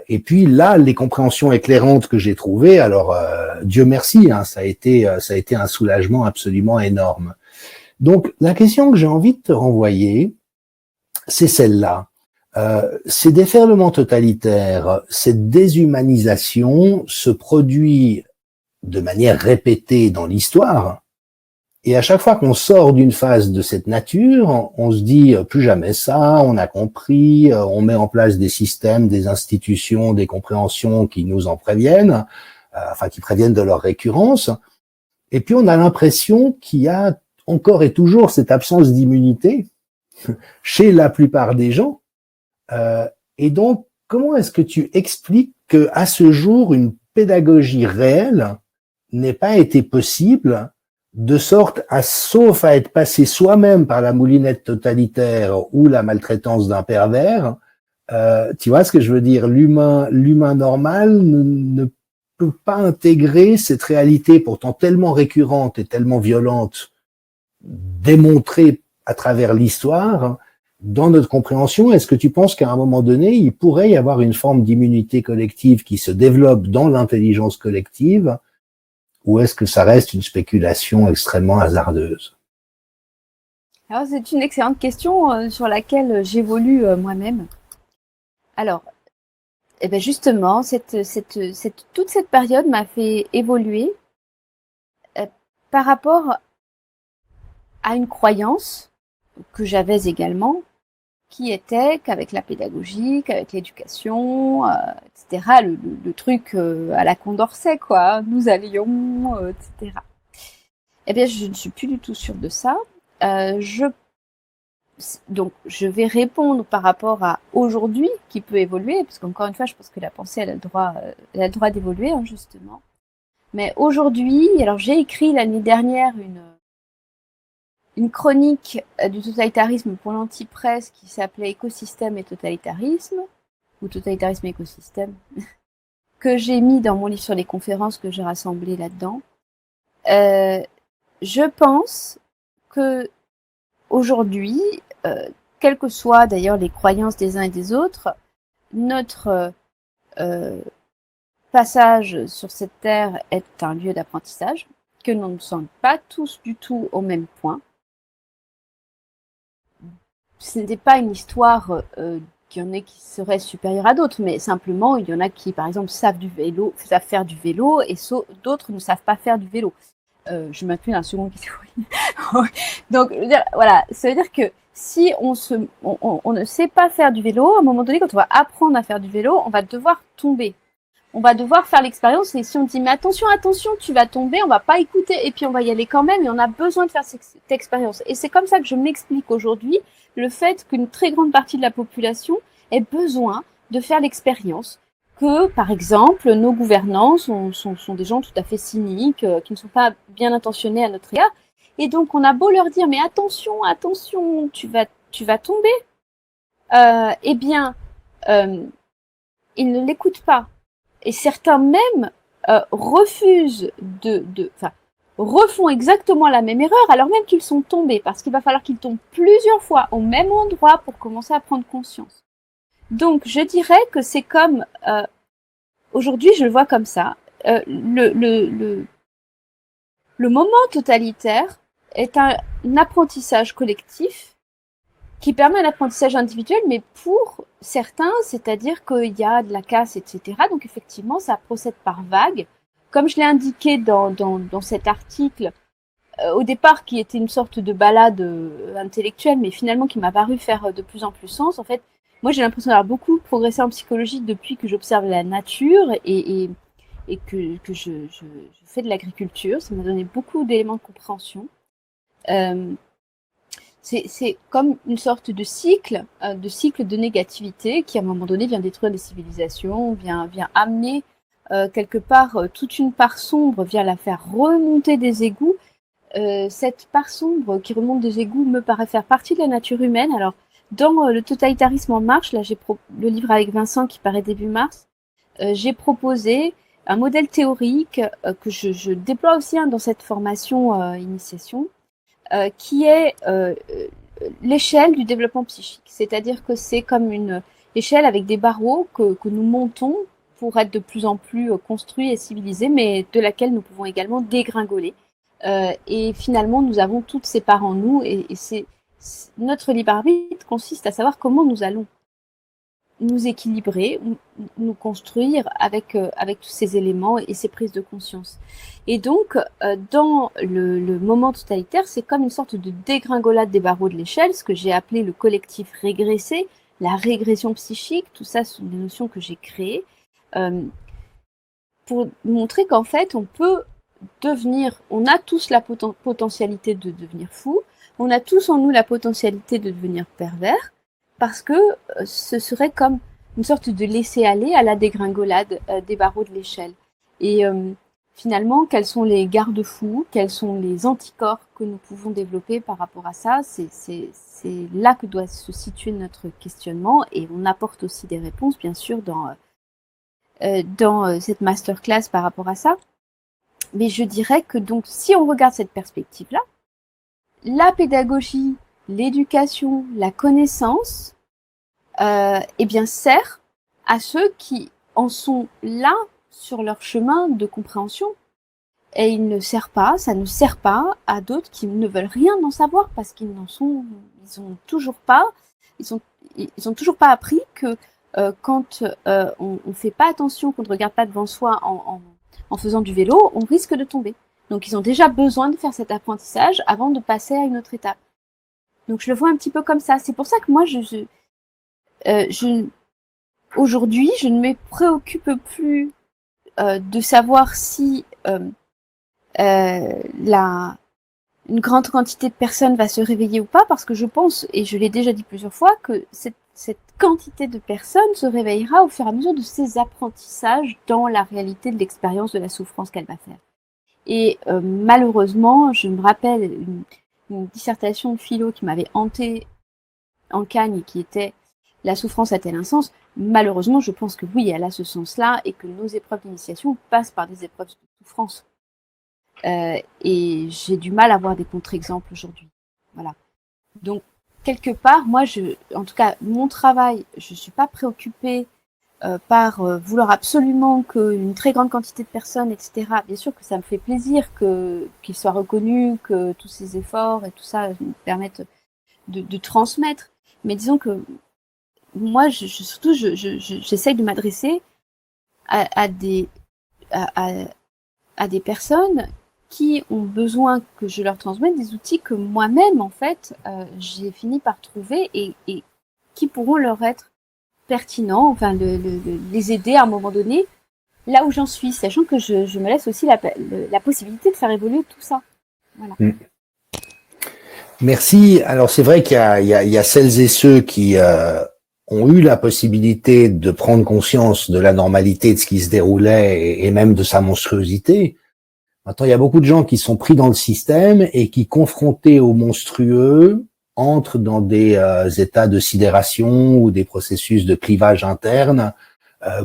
Et puis là, les compréhensions éclairantes que j'ai trouvées, alors Dieu merci, hein, ça a été un soulagement absolument énorme. Donc la question que j'ai envie de te renvoyer, c'est celle-là. Ces déferlements totalitaires, cette déshumanisation se produit de manière répétée dans l'histoire. Et à chaque fois qu'on sort d'une phase de cette nature, on se dit plus jamais ça, on a compris, on met en place des systèmes, des institutions, des compréhensions qui nous en préviennent, qui préviennent de leur récurrence. Et puis on a l'impression qu'il y a encore et toujours cette absence d'immunité chez la plupart des gens. Et donc, comment est-ce que tu expliques que à ce jour, une pédagogie réelle n'ait pas été possible, de sorte sauf à être passé soi-même par la moulinette totalitaire ou la maltraitance d'un pervers, tu vois ce que je veux dire? L'humain normal ne peut pas intégrer cette réalité pourtant tellement récurrente et tellement violente, démontrée à travers l'histoire, dans notre compréhension. Est-ce que tu penses qu'à un moment donné, il pourrait y avoir une forme d'immunité collective qui se développe dans l'intelligence collective? Ou est-ce que ça reste une spéculation extrêmement hasardeuse? Alors, c'est une excellente question sur laquelle j'évolue moi-même. Alors, eh ben justement, toute cette période m'a fait évoluer par rapport à une croyance que j'avais également, qui était qu'avec la pédagogie, qu'avec l'éducation, etc., le truc à la Condorcet, quoi, nous allions, etc. Eh bien, je ne suis plus du tout sûre de ça. Donc, je vais répondre par rapport à aujourd'hui, qui peut évoluer, parce qu'encore une fois, je pense que la pensée, elle a le droit d'évoluer, hein, justement. Mais aujourd'hui, alors j'ai écrit l'année dernière une chronique du totalitarisme pour l'anti-presse qui s'appelait Écosystème et totalitarisme, ou totalitarisme et écosystème, que j'ai mis dans mon livre sur les conférences que j'ai rassemblé là-dedans. Je pense que aujourd'hui, quelles que soient d'ailleurs les croyances des uns et des autres, notre passage sur cette terre est un lieu d'apprentissage, que nous ne sommes pas tous du tout au même point. Ce n'était pas une histoire qu'il y en ait qui seraient supérieurs à d'autres, mais simplement il y en a qui, par exemple, savent faire du vélo, et d'autres ne savent pas faire du vélo. Je m'inclus dans la seconde catégorie. Donc, voilà, ça veut dire que si on ne sait pas faire du vélo, à un moment donné, quand on va apprendre à faire du vélo, on va devoir tomber. On va devoir faire l'expérience, et si on dit mais attention, tu vas tomber, on va pas écouter, et puis on va y aller quand même, et on a besoin de faire cette expérience. Et c'est comme ça que je m'explique aujourd'hui le fait qu'une très grande partie de la population ait besoin de faire l'expérience, que, par exemple, nos gouvernants sont des gens tout à fait cyniques, qui ne sont pas bien intentionnés à notre égard, et donc on a beau leur dire mais attention, tu vas tomber, eh bien, ils ne l'écoutent pas. Et certains même refusent refont exactement la même erreur alors même qu'ils sont tombés, parce qu'il va falloir qu'ils tombent plusieurs fois au même endroit pour commencer à prendre conscience. Donc, je dirais que c'est comme aujourd'hui, je le vois comme ça. le moment totalitaire est un apprentissage collectif qui permet un apprentissage individuel, mais pour certains, c'est-à-dire qu'il y a de la casse, etc. Donc effectivement, ça procède par vagues. Comme je l'ai indiqué dans cet article, au départ, qui était une sorte de balade intellectuelle, mais finalement qui m'a paru faire de plus en plus sens. En fait, moi, j'ai l'impression d'avoir beaucoup progressé en psychologie depuis que j'observe la nature et que je fais de l'agriculture. Ça m'a donné beaucoup d'éléments de compréhension. C'est comme une sorte de cycle de négativité qui, à un moment donné, vient détruire les civilisations, vient amener quelque part toute une part sombre, vient la faire remonter des égouts. Cette part sombre qui remonte des égouts me paraît faire partie de la nature humaine. Alors, dans le totalitarisme en marche, là, le livre avec Vincent qui paraît début mars, j'ai proposé un modèle théorique que je déploie aussi dans cette formation initiation, qui est l'échelle du développement psychique. C'est-à-dire que c'est comme une échelle avec des barreaux que nous montons pour être de plus en plus construits et civilisés, mais de laquelle nous pouvons également dégringoler. Et finalement, nous avons toutes ces parts en nous, et notre libre arbitre consiste à savoir comment nous allons nous équilibrer, nous construire avec tous ces éléments et ces prises de conscience. Et donc, dans le moment totalitaire, c'est comme une sorte de dégringolade des barreaux de l'échelle, ce que j'ai appelé le collectif régressé, la régression psychique, tout ça sont des notions que j'ai créées, pour montrer qu'en fait, on peut on a tous la potentialité de devenir fou, on a tous en nous la potentialité de devenir pervers, parce que ce serait comme une sorte de laisser-aller à la dégringolade des barreaux de l'échelle. Et finalement, quels sont les garde-fous, quels sont les anticorps que nous pouvons développer par rapport à ça? C'est là que doit se situer notre questionnement, et on apporte aussi des réponses, bien sûr, dans cette masterclass par rapport à ça. Mais je dirais que donc, si on regarde cette perspective-là, la pédagogie, l'éducation, la connaissance, eh bien, sert à ceux qui en sont là sur leur chemin de compréhension. Et ça ne sert pas à d'autres qui ne veulent rien en savoir parce qu'ils ils ont toujours pas appris que quand on fait pas attention, qu'on ne regarde pas devant soi en faisant du vélo, on risque de tomber. Donc, ils ont déjà besoin de faire cet apprentissage avant de passer à une autre étape. Donc, je le vois un petit peu comme ça. C'est pour ça que moi, aujourd'hui, je ne me préoccupe plus de savoir si une grande quantité de personnes va se réveiller ou pas, parce que je pense, et je l'ai déjà dit plusieurs fois, que cette quantité de personnes se réveillera au fur et à mesure de ses apprentissages dans la réalité de l'expérience de la souffrance qu'elle va faire. Et malheureusement, je me rappelle une dissertation de philo qui m'avait hantée en Cagne, qui était « La souffrance a-t-elle un sens ?» Malheureusement, je pense que oui, elle a ce sens-là, et que nos épreuves d'initiation passent par des épreuves de souffrance. Et j'ai du mal à voir des contre-exemples aujourd'hui. Voilà. Donc, quelque part, moi, en tout cas, mon travail, je suis pas préoccupée par vouloir absolument qu'une très grande quantité de personnes, etc. Bien sûr que ça me fait plaisir qu'ils soient reconnus, que tous ces efforts et tout ça me permettent de transmettre. Mais disons que moi, surtout, j'essaye de m'adresser à des personnes qui ont besoin que je leur transmette des outils que moi-même, en fait, j'ai fini par trouver et qui pourront leur être pertinents, enfin, les aider à un moment donné, là où j'en suis, sachant que je me laisse aussi la possibilité de faire évoluer tout ça. Voilà. Merci. Alors, c'est vrai qu'il y a celles et ceux qui ont eu la possibilité de prendre conscience de la normalité de ce qui se déroulait et même de sa monstruosité. Maintenant, il y a beaucoup de gens qui sont pris dans le système et qui, confrontés au monstrueux, entrent dans des états de sidération ou des processus de clivage interne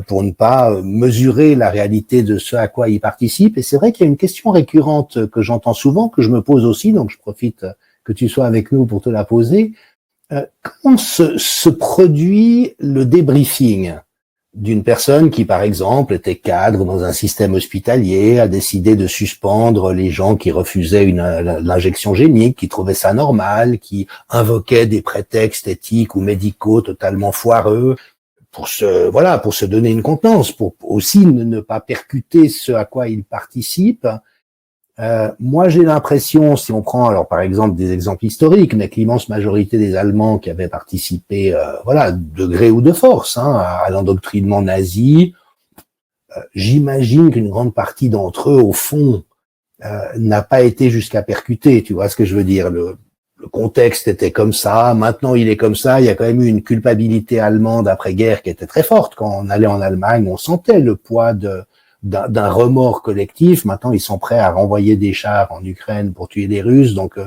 pour ne pas mesurer la réalité de ce à quoi ils participent. Et c'est vrai qu'il y a une question récurrente que j'entends souvent, que je me pose aussi, donc je profite que tu sois avec nous pour te la poser. Comment se produit le débriefing d'une personne qui, par exemple, était cadre dans un système hospitalier, a décidé de suspendre les gens qui refusaient l'injection génique, qui trouvaient ça normal, qui invoquaient des prétextes éthiques ou médicaux totalement foireux pour se donner une contenance, pour aussi ne pas percuter ce à quoi ils participent. Moi, j'ai l'impression, si on prend alors par exemple des exemples historiques, mais que l'immense majorité des Allemands qui avaient participé, de gré ou de force, à l'endoctrinement nazi, j'imagine qu'une grande partie d'entre eux, au fond, n'a pas été jusqu'à percuter. Tu vois ce que je veux dire ? Le contexte était comme ça, maintenant il est comme ça. Il y a quand même eu une culpabilité allemande après-guerre qui était très forte. Quand on allait en Allemagne, on sentait le poids d'un remords collectif. Maintenant, ils sont prêts à renvoyer des chars en Ukraine pour tuer des Russes. Donc,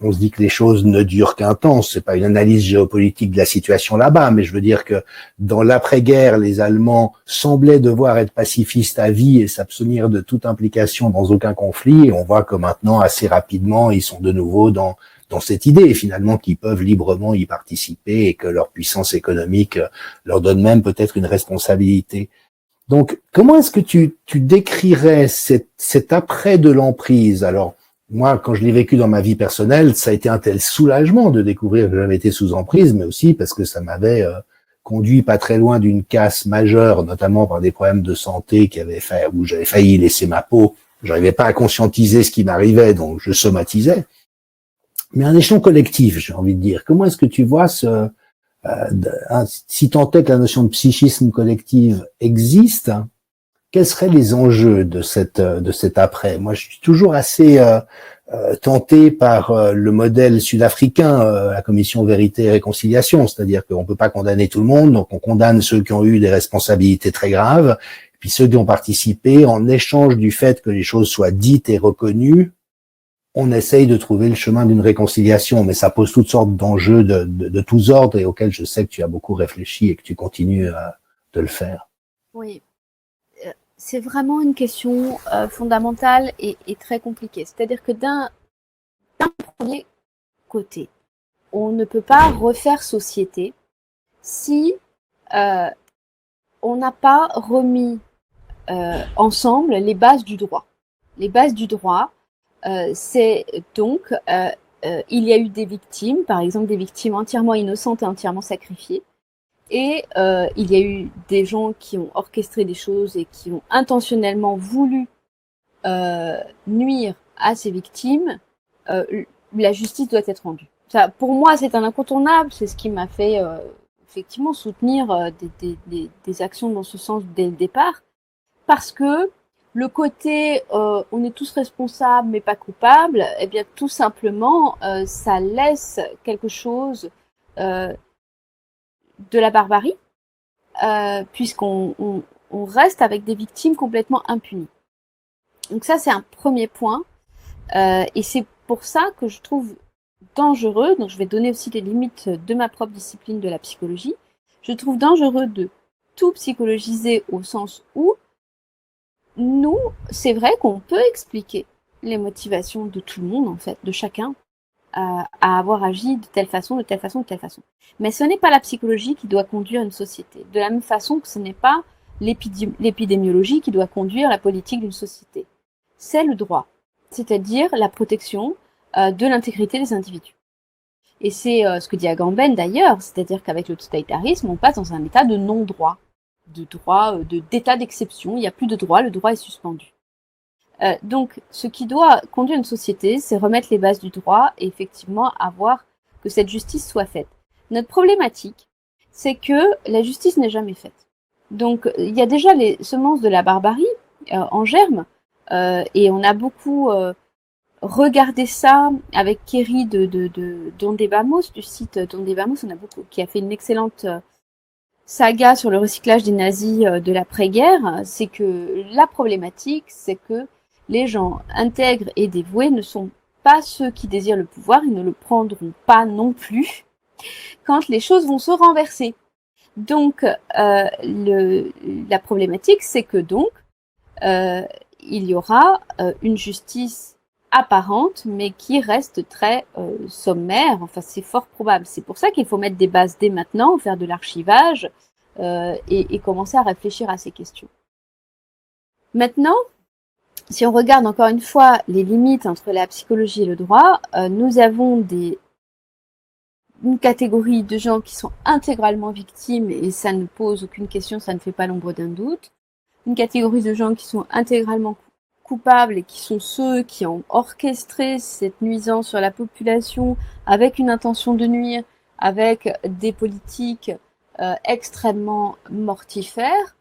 on se dit que les choses ne durent qu'un temps. C'est pas une analyse géopolitique de la situation là-bas, mais je veux dire que dans l'après-guerre, les Allemands semblaient devoir être pacifistes à vie et s'abstenir de toute implication dans aucun conflit. Et on voit que maintenant, assez rapidement, ils sont de nouveau dans cette idée, finalement, qu'ils peuvent librement y participer et que leur puissance économique leur donne même peut-être une responsabilité. Donc, comment est-ce que tu décrirais cet après de l'emprise ? Alors, moi, quand je l'ai vécu dans ma vie personnelle, ça a été un tel soulagement de découvrir que j'avais été sous emprise, mais aussi parce que ça m'avait conduit pas très loin d'une casse majeure, notamment par des problèmes de santé où j'avais failli laisser ma peau. J'arrivais pas à conscientiser ce qui m'arrivait, donc je somatisais. Mais un échelon collectif, j'ai envie de dire. Comment est-ce que tu vois si tant est que la notion de psychisme collectif existe, quels seraient les enjeux de cet après ? Moi, je suis toujours assez tenté par le modèle sud-africain, la commission Vérité et Réconciliation, c'est-à-dire qu'on peut pas condamner tout le monde, donc on condamne ceux qui ont eu des responsabilités très graves, puis ceux qui ont participé, en échange du fait que les choses soient dites et reconnues, on essaye de trouver le chemin d'une réconciliation, mais ça pose toutes sortes d'enjeux de tous ordres et auxquels je sais que tu as beaucoup réfléchi et que tu continues de le faire. Oui, c'est vraiment une question fondamentale et très compliquée. C'est-à-dire que d'un premier côté, on ne peut pas refaire société si on n'a pas remis ensemble les bases du droit. Les bases du droit, c'est donc, il y a eu des victimes, par exemple des victimes entièrement innocentes et entièrement sacrifiées, et il y a eu des gens qui ont orchestré des choses et qui ont intentionnellement voulu nuire à ces victimes. La justice doit être rendue. Ça, pour moi, c'est un incontournable, c'est ce qui m'a fait effectivement soutenir des actions dans ce sens dès le départ, parce que le côté on est tous responsables mais pas coupables, eh bien tout simplement ça laisse quelque chose de la barbarie, puisqu'on reste avec des victimes complètement impunies. Donc ça c'est un premier point, et c'est pour ça que je trouve dangereux, donc je vais donner aussi les limites de ma propre discipline de la psychologie, je trouve dangereux de tout psychologiser au sens où nous, c'est vrai qu'on peut expliquer les motivations de tout le monde, en fait, de chacun, à avoir agi de telle façon, de telle façon, de telle façon. Mais ce n'est pas la psychologie qui doit conduire une société. De la même façon que ce n'est pas l'épidémiologie qui doit conduire la politique d'une société. C'est le droit, c'est-à-dire la protection de l'intégrité des individus. Et c'est ce que dit Agamben d'ailleurs, c'est-à-dire qu'avec le totalitarisme, on passe dans un état de non-droit. D'état d'exception, il n'y a plus de droit, le droit est suspendu. Donc, ce qui doit conduire une société, c'est remettre les bases du droit et effectivement avoir que cette justice soit faite. Notre problématique, c'est que la justice n'est jamais faite. Donc, il y a déjà les semences de la barbarie en germe, et on a beaucoup regardé ça avec Kerry de Dondébamos, du site Dondébamos, qui a fait une excellente saga sur le recyclage des nazis de l'après-guerre. C'est que la problématique, c'est que les gens intègres et dévoués ne sont pas ceux qui désirent le pouvoir, ils ne le prendront pas non plus quand les choses vont se renverser. Donc, la problématique, c'est que donc, il y aura une justice apparente, mais qui reste très sommaire. Enfin, c'est fort probable. C'est pour ça qu'il faut mettre des bases dès maintenant, faire de l'archivage, et commencer à réfléchir à ces questions. Maintenant, si on regarde encore une fois les limites entre la psychologie et le droit, nous avons une catégorie de gens qui sont intégralement victimes et ça ne pose aucune question, ça ne fait pas l'ombre d'un doute. Une catégorie de gens qui sont intégralement coupables et qui sont ceux qui ont orchestré cette nuisance sur la population avec une intention de nuire, avec des politiques extrêmement mortifères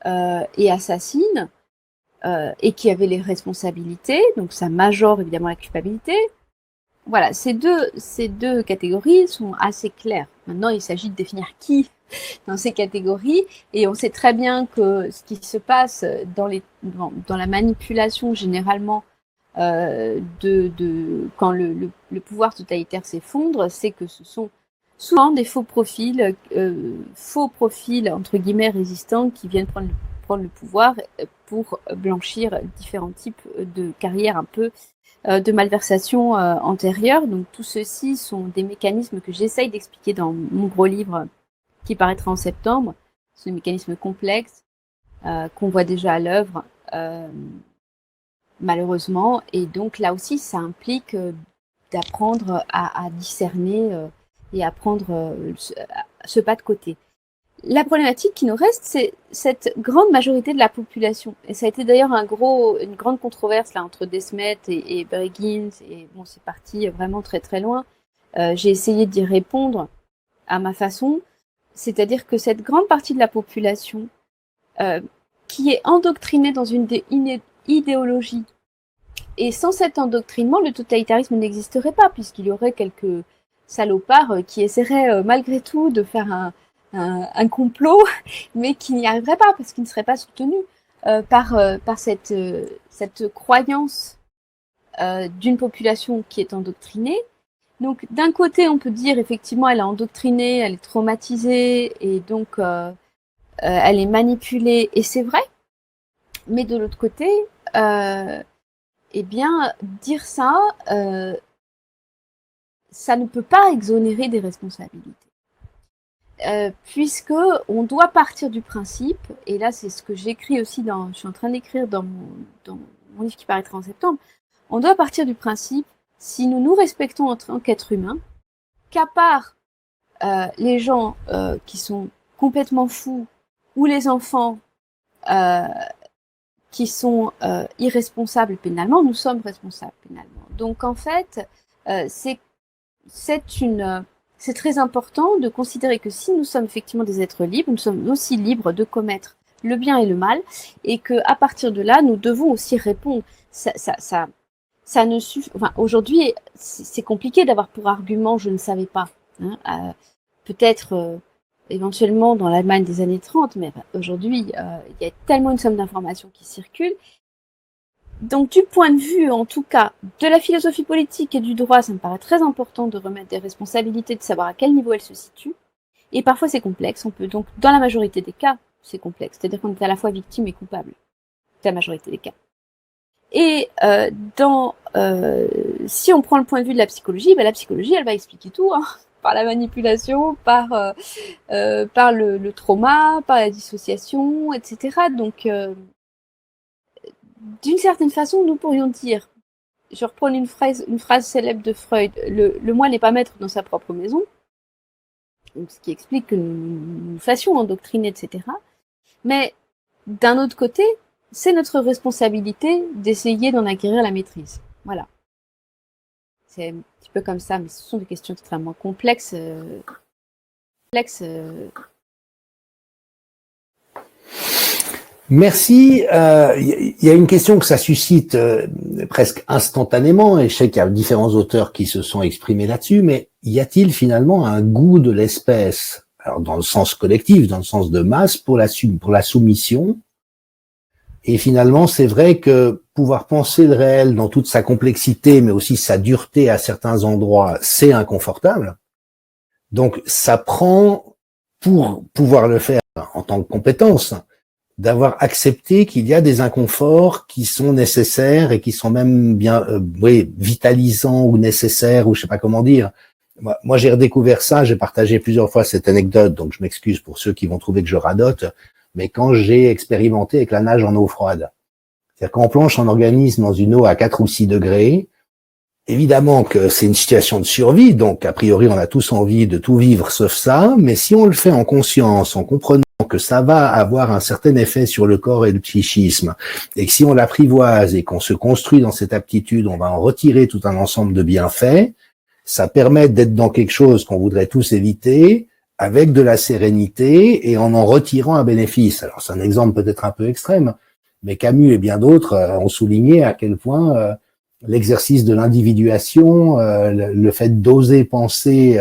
et assassines, et qui avaient les responsabilités, donc ça majore évidemment la culpabilité. Voilà, ces deux catégories sont assez claires. Maintenant, il s'agit de définir qui dans ces catégories, et on sait très bien que ce qui se passe dans la manipulation généralement quand le pouvoir totalitaire s'effondre, c'est que ce sont souvent des faux profils entre guillemets résistants qui viennent prendre le pouvoir pour blanchir différents types de carrières un peu de malversation antérieure. Donc tout ceci sont des mécanismes que j'essaye d'expliquer dans mon gros livre qui paraîtra en septembre. C'est des mécanismes complexes qu'on voit déjà à l'œuvre malheureusement, et donc là aussi ça implique d'apprendre à discerner et à prendre ce pas de côté. La problématique qui nous reste, c'est cette grande majorité de la population. Et ça a été d'ailleurs une grande controverse là entre Desmet et Breggins. Et bon, c'est parti vraiment très très loin. J'ai essayé d'y répondre à ma façon. C'est-à-dire que cette grande partie de la population qui est endoctrinée dans une idéologie, et sans cet endoctrinement, le totalitarisme n'existerait pas, puisqu'il y aurait quelques salopards qui essaieraient malgré tout de faire un complot, mais qui n'y arriverait pas parce qu'ils ne seraient pas soutenus par cette croyance d'une population qui est endoctrinée. Donc d'un côté, on peut dire effectivement elle est endoctrinée, elle est traumatisée et donc elle est manipulée, et c'est vrai. Mais de l'autre côté, eh bien dire ça, ça ne peut pas exonérer des responsabilités. Puisque on doit partir du principe, et là c'est ce que j'écris aussi je suis en train d'écrire dans mon livre qui paraîtra en septembre, on doit partir du principe, si nous nous respectons en tant qu'êtres humains, qu'à part les gens qui sont complètement fous, ou les enfants qui sont irresponsables pénalement, nous sommes responsables pénalement. Donc en fait, c'est très important de considérer que si nous sommes effectivement des êtres libres, nous sommes aussi libres de commettre le bien et le mal, et que à partir de là, nous devons aussi répondre. Ça ne suffit. Enfin, aujourd'hui, c'est compliqué d'avoir pour argument je ne savais pas. Hein, peut-être éventuellement dans l'Allemagne des années 30, mais aujourd'hui, il y a tellement une somme d'informations qui circulent. Donc, du point de vue, en tout cas, de la philosophie politique et du droit, ça me paraît très important de remettre des responsabilités, de savoir à quel niveau elles se situent. Et parfois, c'est complexe. On peut donc, dans la majorité des cas, c'est complexe. C'est-à-dire qu'on est à la fois victime et coupable. C'est la majorité des cas. Et si on prend le point de vue de la psychologie, la psychologie, elle va expliquer tout, hein, par la manipulation, par le trauma, par la dissociation, etc. Donc, d'une certaine façon, nous pourrions dire, je reprends une phrase célèbre de Freud, le moi n'est pas maître dans sa propre maison, donc, ce qui explique que nous fassions endoctriner, etc. Mais d'un autre côté, c'est notre responsabilité d'essayer d'en acquérir la maîtrise. Voilà. C'est un petit peu comme ça, mais ce sont des questions extrêmement complexes. Merci. Il y a une question que ça suscite presque instantanément, et je sais qu'il y a différents auteurs qui se sont exprimés là-dessus, mais y a-t-il finalement un goût de l'espèce, alors dans le sens collectif, dans le sens de masse, pour la soumission? Et finalement, c'est vrai que pouvoir penser le réel dans toute sa complexité, mais aussi sa dureté à certains endroits, c'est inconfortable. Donc, ça prend, pour pouvoir le faire en tant que compétence, d'avoir accepté qu'il y a des inconforts qui sont nécessaires et qui sont même bien vitalisants ou nécessaires, ou je sais pas comment dire. Moi, j'ai redécouvert ça, j'ai partagé plusieurs fois cette anecdote, donc je m'excuse pour ceux qui vont trouver que je radote, mais quand j'ai expérimenté avec la nage en eau froide, c'est-à-dire qu'on plonge son organisme dans une eau à 4 ou 6 degrés, évidemment que c'est une situation de survie, donc a priori on a tous envie de tout vivre sauf ça, mais si on le fait en conscience, en comprenant que ça va avoir un certain effet sur le corps et le psychisme, et que si on l'apprivoise et qu'on se construit dans cette aptitude, on va en retirer tout un ensemble de bienfaits, ça permet d'être dans quelque chose qu'on voudrait tous éviter, avec de la sérénité et en retirant un bénéfice. Alors c'est un exemple peut-être un peu extrême, mais Camus et bien d'autres ont souligné à quel point l'exercice de l'individuation, le fait d'oser penser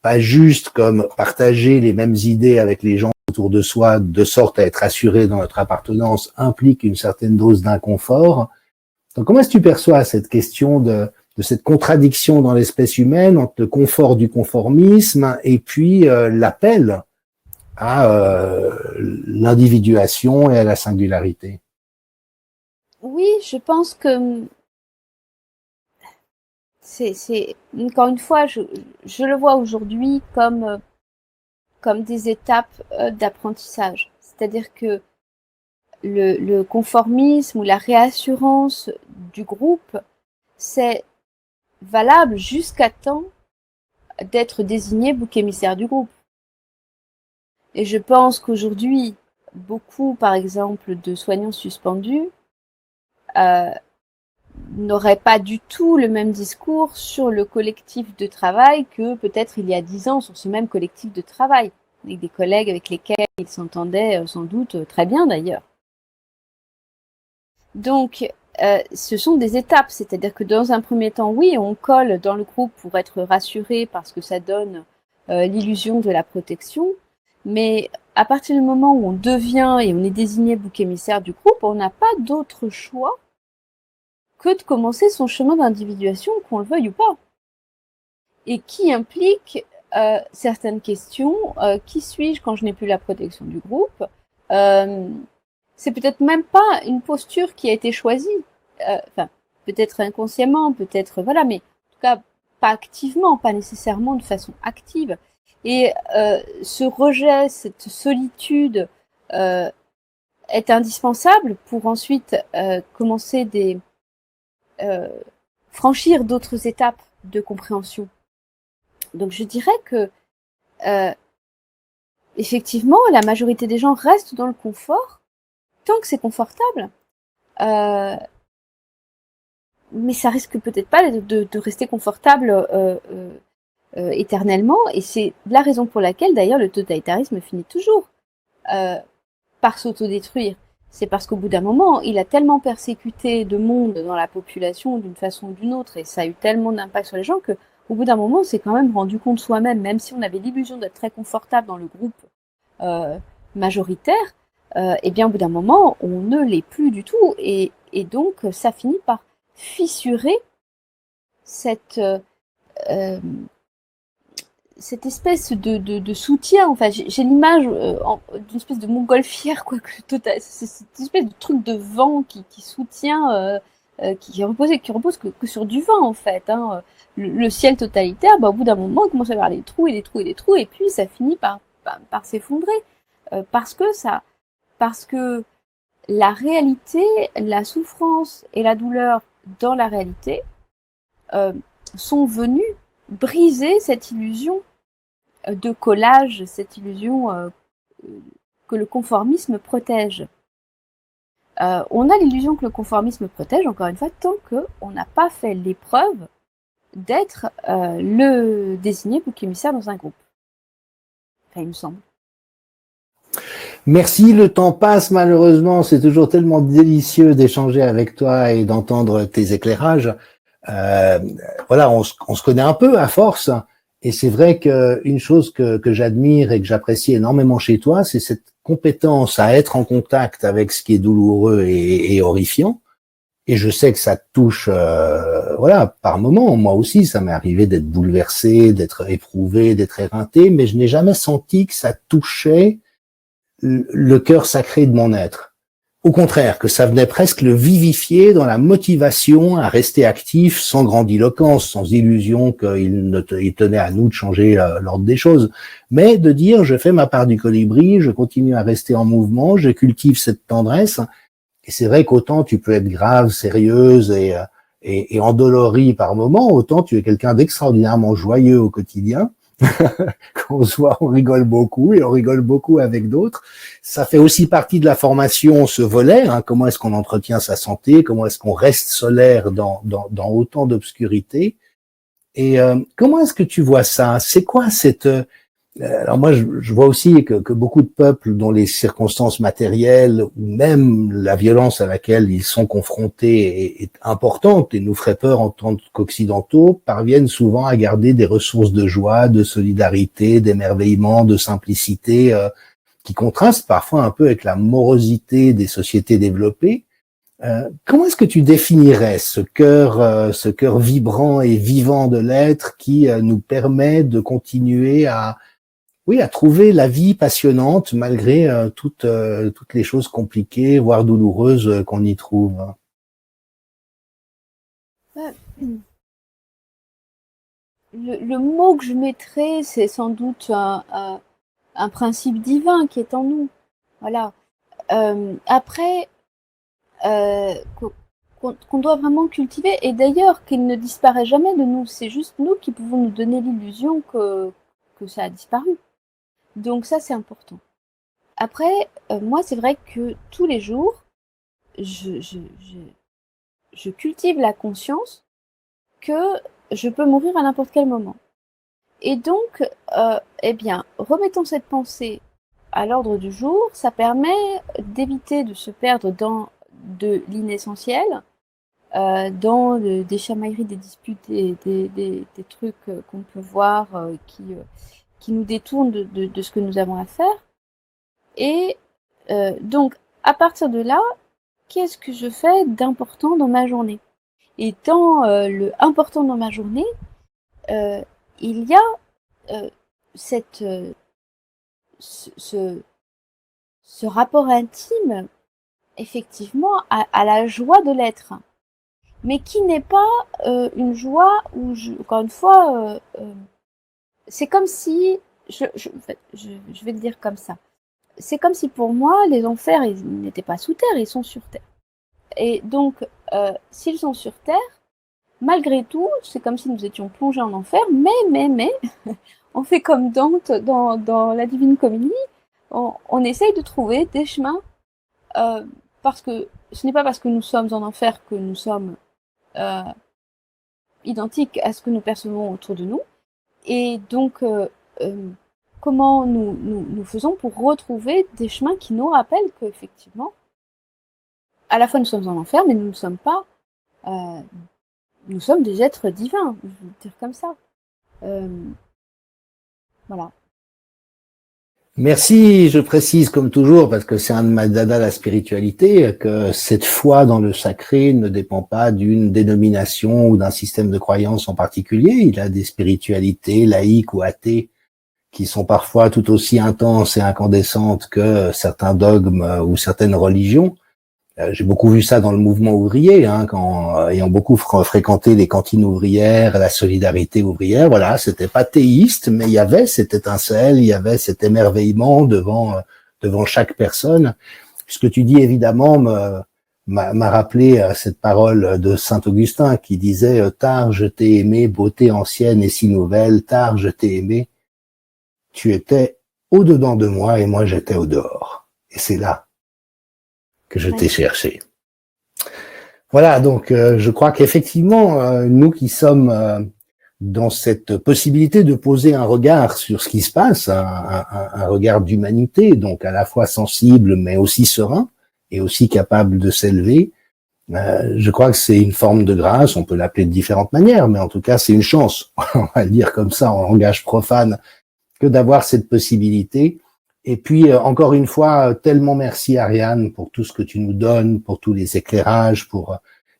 pas juste comme partager les mêmes idées avec les gens autour de soi, de sorte à être assuré dans notre appartenance, implique une certaine dose d'inconfort. Donc comment est-ce que tu perçois cette question de cette contradiction dans l'espèce humaine entre le confort du conformisme et puis l'appel à l'individuation et à la singularité? Oui, je pense que c'est encore une fois, je le vois aujourd'hui comme des étapes d'apprentissage. C'est-à-dire que le conformisme ou la réassurance du groupe, c'est valable jusqu'à temps d'être désigné bouc émissaire du groupe. Et je pense qu'aujourd'hui, beaucoup, par exemple, de soignants suspendus n'auraient pas du tout le même discours sur le collectif de travail que peut-être il y a 10 ans sur ce même collectif de travail, avec des collègues avec lesquels ils s'entendaient sans doute très bien d'ailleurs. Donc, ce sont des étapes, c'est-à-dire que dans un premier temps, oui, on colle dans le groupe pour être rassuré parce que ça donne l'illusion de la protection, mais à partir du moment où on devient et on est désigné bouc émissaire du groupe, on n'a pas d'autre choix que de commencer son chemin d'individuation, qu'on le veuille ou pas, et qui implique certaines questions. Qui suis-je quand je n'ai plus la protection du groupe? C'est peut-être même pas une posture qui a été choisie, enfin, peut-être inconsciemment, peut-être, voilà, mais en tout cas, pas activement, pas nécessairement de façon active. Et ce rejet, cette solitude est indispensable pour ensuite commencer franchir d'autres étapes de compréhension. Donc je dirais que effectivement, la majorité des gens restent dans le confort tant que c'est confortable. Mais ça risque peut-être pas de rester confortable éternellement, et c'est la raison pour laquelle d'ailleurs le totalitarisme finit toujours par s'autodétruire. C'est parce qu'au bout d'un moment, il a tellement persécuté de monde dans la population d'une façon ou d'une autre, et ça a eu tellement d'impact sur les gens que au bout d'un moment, on s'est quand même rendu compte soi-même, même si on avait l'illusion d'être très confortable dans le groupe majoritaire, et bien au bout d'un moment, on ne l'est plus du tout, et donc ça finit par fissurer cette espèce de soutien. Enfin, j'ai l'image d'une espèce de montgolfière, quoi, cette espèce de truc de vent qui soutient, qui repose que sur du vent, en fait. Hein. Le ciel totalitaire, bah, au bout d'un moment, il commence à y avoir des trous et des trous et des trous, et puis ça finit par s'effondrer. Parce que la réalité, la souffrance et la douleur dans la réalité sont venues briser cette illusion de collage, cette illusion que le conformisme protège. On a l'illusion que le conformisme protège, encore une fois, tant qu'on n'a pas fait l'épreuve d'être le désigné bouc émissaire dans un groupe. Enfin, il me semble. Merci, le temps passe malheureusement, c'est toujours tellement délicieux d'échanger avec toi et d'entendre tes éclairages. Voilà, on se connaît un peu à force, et c'est vrai qu'une chose que j'admire et que j'apprécie énormément chez toi, c'est cette compétence à être en contact avec ce qui est douloureux et horrifiant. Et je sais que ça te touche, voilà, par moments. Moi aussi, ça m'est arrivé d'être bouleversé, d'être éprouvé, d'être éreinté, mais je n'ai jamais senti que ça touchait le cœur sacré de mon être. au contraire, que ça venait presque le vivifier dans la motivation à rester actif sans grandiloquence, sans illusion il tenait à nous de changer l'ordre des choses, mais de dire je fais ma part du colibri, je continue à rester en mouvement, je cultive cette tendresse. Et c'est vrai qu'autant tu peux être grave, sérieuse et endolorie par moment, autant tu es quelqu'un d'extraordinairement joyeux au quotidien. Quand on se voit, on rigole beaucoup et on rigole beaucoup avec d'autres. Ça fait aussi partie de la formation, ce volet, hein, comment est-ce qu'on entretient sa santé, comment est-ce qu'on reste solaire dans autant d'obscurité. Et comment est-ce que tu vois ça? C'est quoi cette... alors moi, je vois aussi que beaucoup de peuples dont les circonstances matérielles ou même la violence à laquelle ils sont confrontés est importante et nous ferait peur en tant qu'occidentaux, parviennent souvent à garder des ressources de joie, de solidarité, d'émerveillement, de simplicité, qui contrastent parfois un peu avec la morosité des sociétés développées. Comment est-ce que tu définirais ce cœur vibrant et vivant de l'être qui nous permet de continuer à trouver la vie passionnante malgré toutes les choses compliquées, voire douloureuses qu'on y trouve? Le mot que je mettrais, c'est sans doute un principe divin qui est en nous. Voilà. Après, qu'on doit vraiment cultiver, et d'ailleurs qu'il ne disparaît jamais de nous. C'est juste nous qui pouvons nous donner l'illusion que ça a disparu. Donc ça, c'est important. Après, moi, c'est vrai que tous les jours, je cultive la conscience que je peux mourir à n'importe quel moment. Et donc, eh bien, remettons cette pensée à l'ordre du jour, ça permet d'éviter de se perdre dans de l'inessentiel, dans des chamailleries, des disputes, des trucs qu'on peut voir qui nous détournent de ce que nous avons à faire. Et donc, à partir de là, qu'est-ce que je fais d'important dans ma journée? Et dans le important dans ma journée, il y a ce rapport intime, effectivement, à la joie de l'être. Mais qui n'est pas une joie où, encore une fois, c'est comme si, je vais le dire comme ça, c'est comme si pour moi, les enfers, ils n'étaient pas sous terre, ils sont sur terre. Et donc, s'ils sont sur terre, malgré tout, c'est comme si nous étions plongés en enfer, mais, on fait comme Dante dans la Divine Comédie, on essaye de trouver des chemins, parce que ce n'est pas parce que nous sommes en enfer que nous sommes identiques à ce que nous percevons autour de nous. Et donc, comment nous faisons pour retrouver des chemins qui nous rappellent qu'effectivement, à la fois nous sommes en enfer, mais nous ne sommes pas... nous sommes des êtres divins, je veux dire comme ça. Voilà. Merci, je précise comme toujours, parce que c'est un de ma dada la spiritualité, que cette foi dans le sacré ne dépend pas d'une dénomination ou d'un système de croyance en particulier. Il y a des spiritualités laïques ou athées qui sont parfois tout aussi intenses et incandescentes que certains dogmes ou certaines religions. J'ai beaucoup vu ça dans le mouvement ouvrier, hein, ayant beaucoup fréquenté les cantines ouvrières, la solidarité ouvrière. Voilà, c'était pas théiste, mais il y avait cette étincelle, il y avait cet émerveillement devant chaque personne. Ce que tu dis évidemment m'a rappelé cette parole de Saint Augustin qui disait tard je t'ai aimé, beauté ancienne et si nouvelle, tard je t'ai aimé. Tu étais au-dedans de moi et moi j'étais au dehors. Et c'est là que je t'ai cherché. Voilà, donc je crois qu'effectivement, nous qui sommes dans cette possibilité de poser un regard sur ce qui se passe, un regard d'humanité, donc à la fois sensible mais aussi serein et aussi capable de s'élever, je crois que c'est une forme de grâce, on peut l'appeler de différentes manières, mais en tout cas c'est une chance, on va le dire comme ça en langage profane, que d'avoir cette possibilité. Et puis, encore une fois, tellement merci Ariane pour tout ce que tu nous donnes, pour tous les éclairages,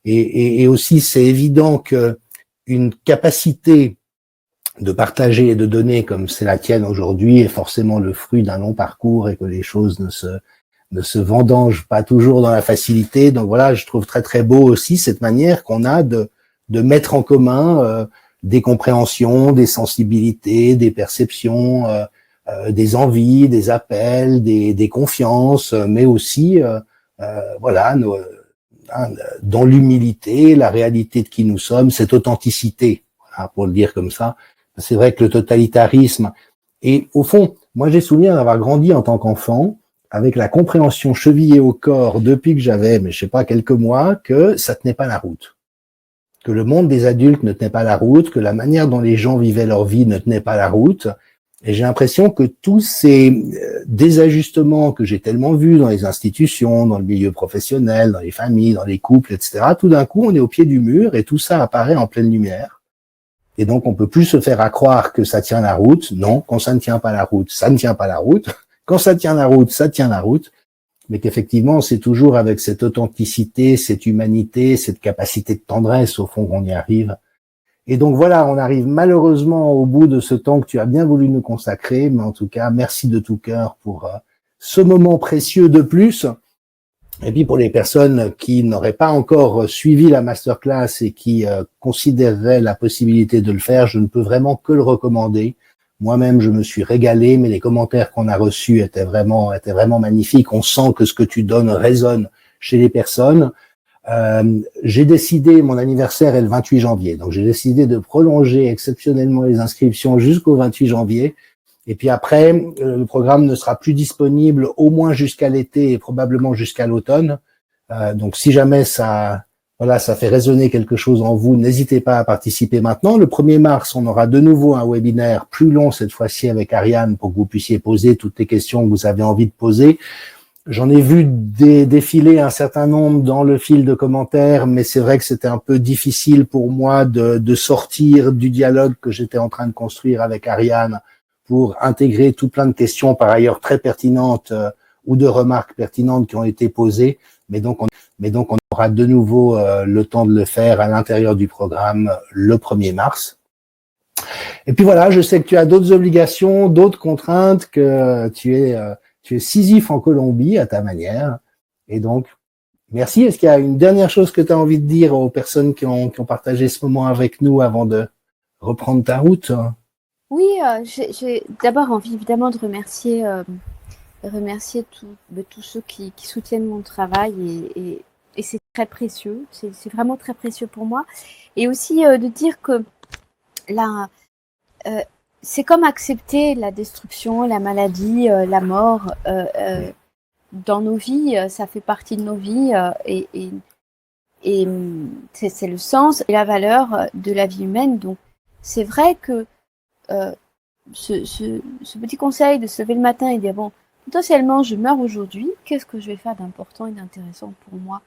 et aussi c'est évident que une capacité de partager et de donner comme c'est la tienne aujourd'hui est forcément le fruit d'un long parcours et que les choses ne se vendange pas toujours dans la facilité. Donc voilà, je trouve très très beau aussi cette manière qu'on a de mettre en commun des compréhensions, des sensibilités, des perceptions, des envies, des appels, des confiances, mais aussi voilà, dans l'humilité, la réalité de qui nous sommes, cette authenticité, voilà, pour le dire comme ça. C'est vrai que le totalitarisme, et au fond, moi j'ai souvenir d'avoir grandi en tant qu'enfant avec la compréhension chevillée au corps depuis que j'avais, mais je sais pas, quelques mois, que ça tenait pas la route. Que le monde des adultes ne tenait pas la route, que la manière dont les gens vivaient leur vie ne tenait pas la route. Et j'ai l'impression que tous ces désajustements que j'ai tellement vus dans les institutions, dans le milieu professionnel, dans les familles, dans les couples, etc., tout d'un coup, on est au pied du mur et tout ça apparaît en pleine lumière. Et donc, on peut plus se faire à croire que ça tient la route. Non, quand ça ne tient pas la route, ça ne tient pas la route. Quand ça tient la route, ça tient la route. Mais qu'effectivement, c'est toujours avec cette authenticité, cette humanité, cette capacité de tendresse, au fond, qu'on y arrive. Et donc voilà, on arrive malheureusement au bout de ce temps que tu as bien voulu nous consacrer, mais en tout cas, merci de tout cœur pour ce moment précieux de plus. Et puis pour les personnes qui n'auraient pas encore suivi la masterclass et qui considéreraient la possibilité de le faire, je ne peux vraiment que le recommander. Moi-même, je me suis régalé, mais les commentaires qu'on a reçus étaient vraiment magnifiques. On sent que ce que tu donnes résonne chez les personnes. J'ai décidé, mon anniversaire est le 28 janvier, donc j'ai décidé de prolonger exceptionnellement les inscriptions jusqu'au 28 janvier. Et puis après, le programme ne sera plus disponible au moins jusqu'à l'été et probablement jusqu'à l'automne. Donc si jamais ça fait résonner quelque chose en vous, n'hésitez pas à participer maintenant. Le 1er mars, on aura de nouveau un webinaire plus long cette fois-ci avec Ariane pour que vous puissiez poser toutes les questions que vous avez envie de poser. J'en ai vu défiler un certain nombre dans le fil de commentaires, mais c'est vrai que c'était un peu difficile pour moi de sortir du dialogue que j'étais en train de construire avec Ariane pour intégrer tout plein de questions par ailleurs très pertinentes ou de remarques pertinentes qui ont été posées. Mais donc on aura de nouveau le temps de le faire à l'intérieur du programme le 1er mars. Et puis voilà, je sais que tu as d'autres obligations, d'autres contraintes, que tu es Sisyphe en Colombie à ta manière. Et donc, merci. Est-ce qu'il y a une dernière chose que tu as envie de dire aux personnes qui ont partagé ce moment avec nous avant de reprendre ta route? Oui, j'ai d'abord envie évidemment de remercier tous ceux qui soutiennent mon travail et c'est très précieux. C'est vraiment très précieux pour moi. Et aussi de dire que c'est comme accepter la destruction, la maladie, la mort dans nos vies. Ça fait partie de nos vies et c'est le sens et la valeur de la vie humaine. Donc c'est vrai que ce petit conseil de se lever le matin et dire bon, potentiellement je meurs aujourd'hui, qu'est-ce que je vais faire d'important et d'intéressant pour moi?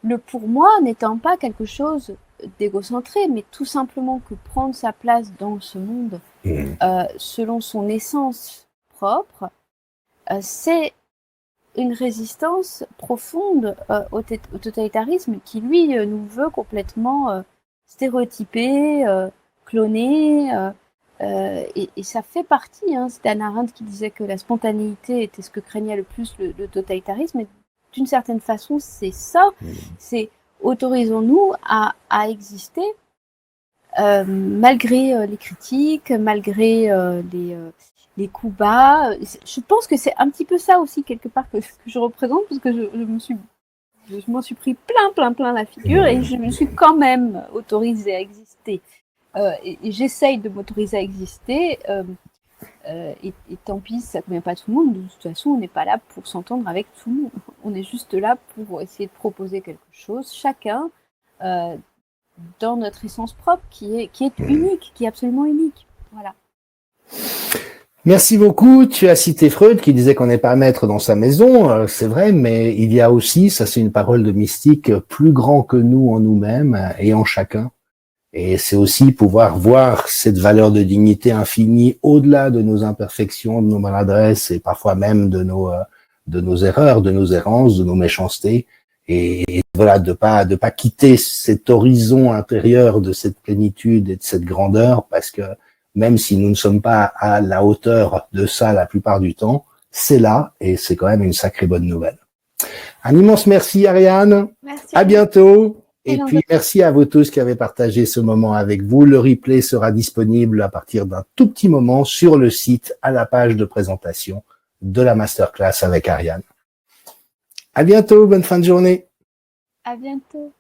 Le pour moi n'étant pas quelque chose d'égocentré, mais tout simplement que prendre sa place dans ce monde selon son essence propre, c'est une résistance profonde au totalitarisme qui, lui, nous veut complètement stéréotyper, cloner, et ça fait partie. C'est Hannah Arendt qui disait que la spontanéité était ce que craignait le plus le totalitarisme, et d'une certaine façon, c'est ça. C'est autorisons-nous à exister malgré les critiques, malgré les coups bas. Je pense que c'est un petit peu ça aussi quelque part que je représente, parce que je m'en suis pris plein la figure et je me suis quand même autorisée à exister. Et j'essaye de m'autoriser à exister. Et tant pis, ça ne convient pas à tout le monde. De toute façon, on n'est pas là pour s'entendre avec tout le monde. On est juste là pour essayer de proposer quelque chose, chacun dans notre essence propre, qui est unique, qui est absolument unique. Voilà. Merci beaucoup. Tu as cité Freud qui disait qu'on n'est pas maître dans sa maison. C'est vrai, mais il y a aussi, ça c'est une parole de mystique, plus grand que nous en nous-mêmes et en chacun. Et c'est aussi pouvoir voir cette valeur de dignité infinie au-delà de nos imperfections, de nos maladresses et parfois même de nos erreurs, de nos errances, de nos méchancetés. Et voilà, de pas quitter cet horizon intérieur de cette plénitude et de cette grandeur, parce que même si nous ne sommes pas à la hauteur de ça la plupart du temps, c'est là et c'est quand même une sacrée bonne nouvelle. Un immense merci Ariane. Merci. À bientôt. Et puis merci à vous tous qui avez partagé ce moment avec vous. Le replay sera disponible à partir d'un tout petit moment sur le site à la page de présentation de la masterclass avec Ariane. À bientôt, bonne fin de journée. À bientôt.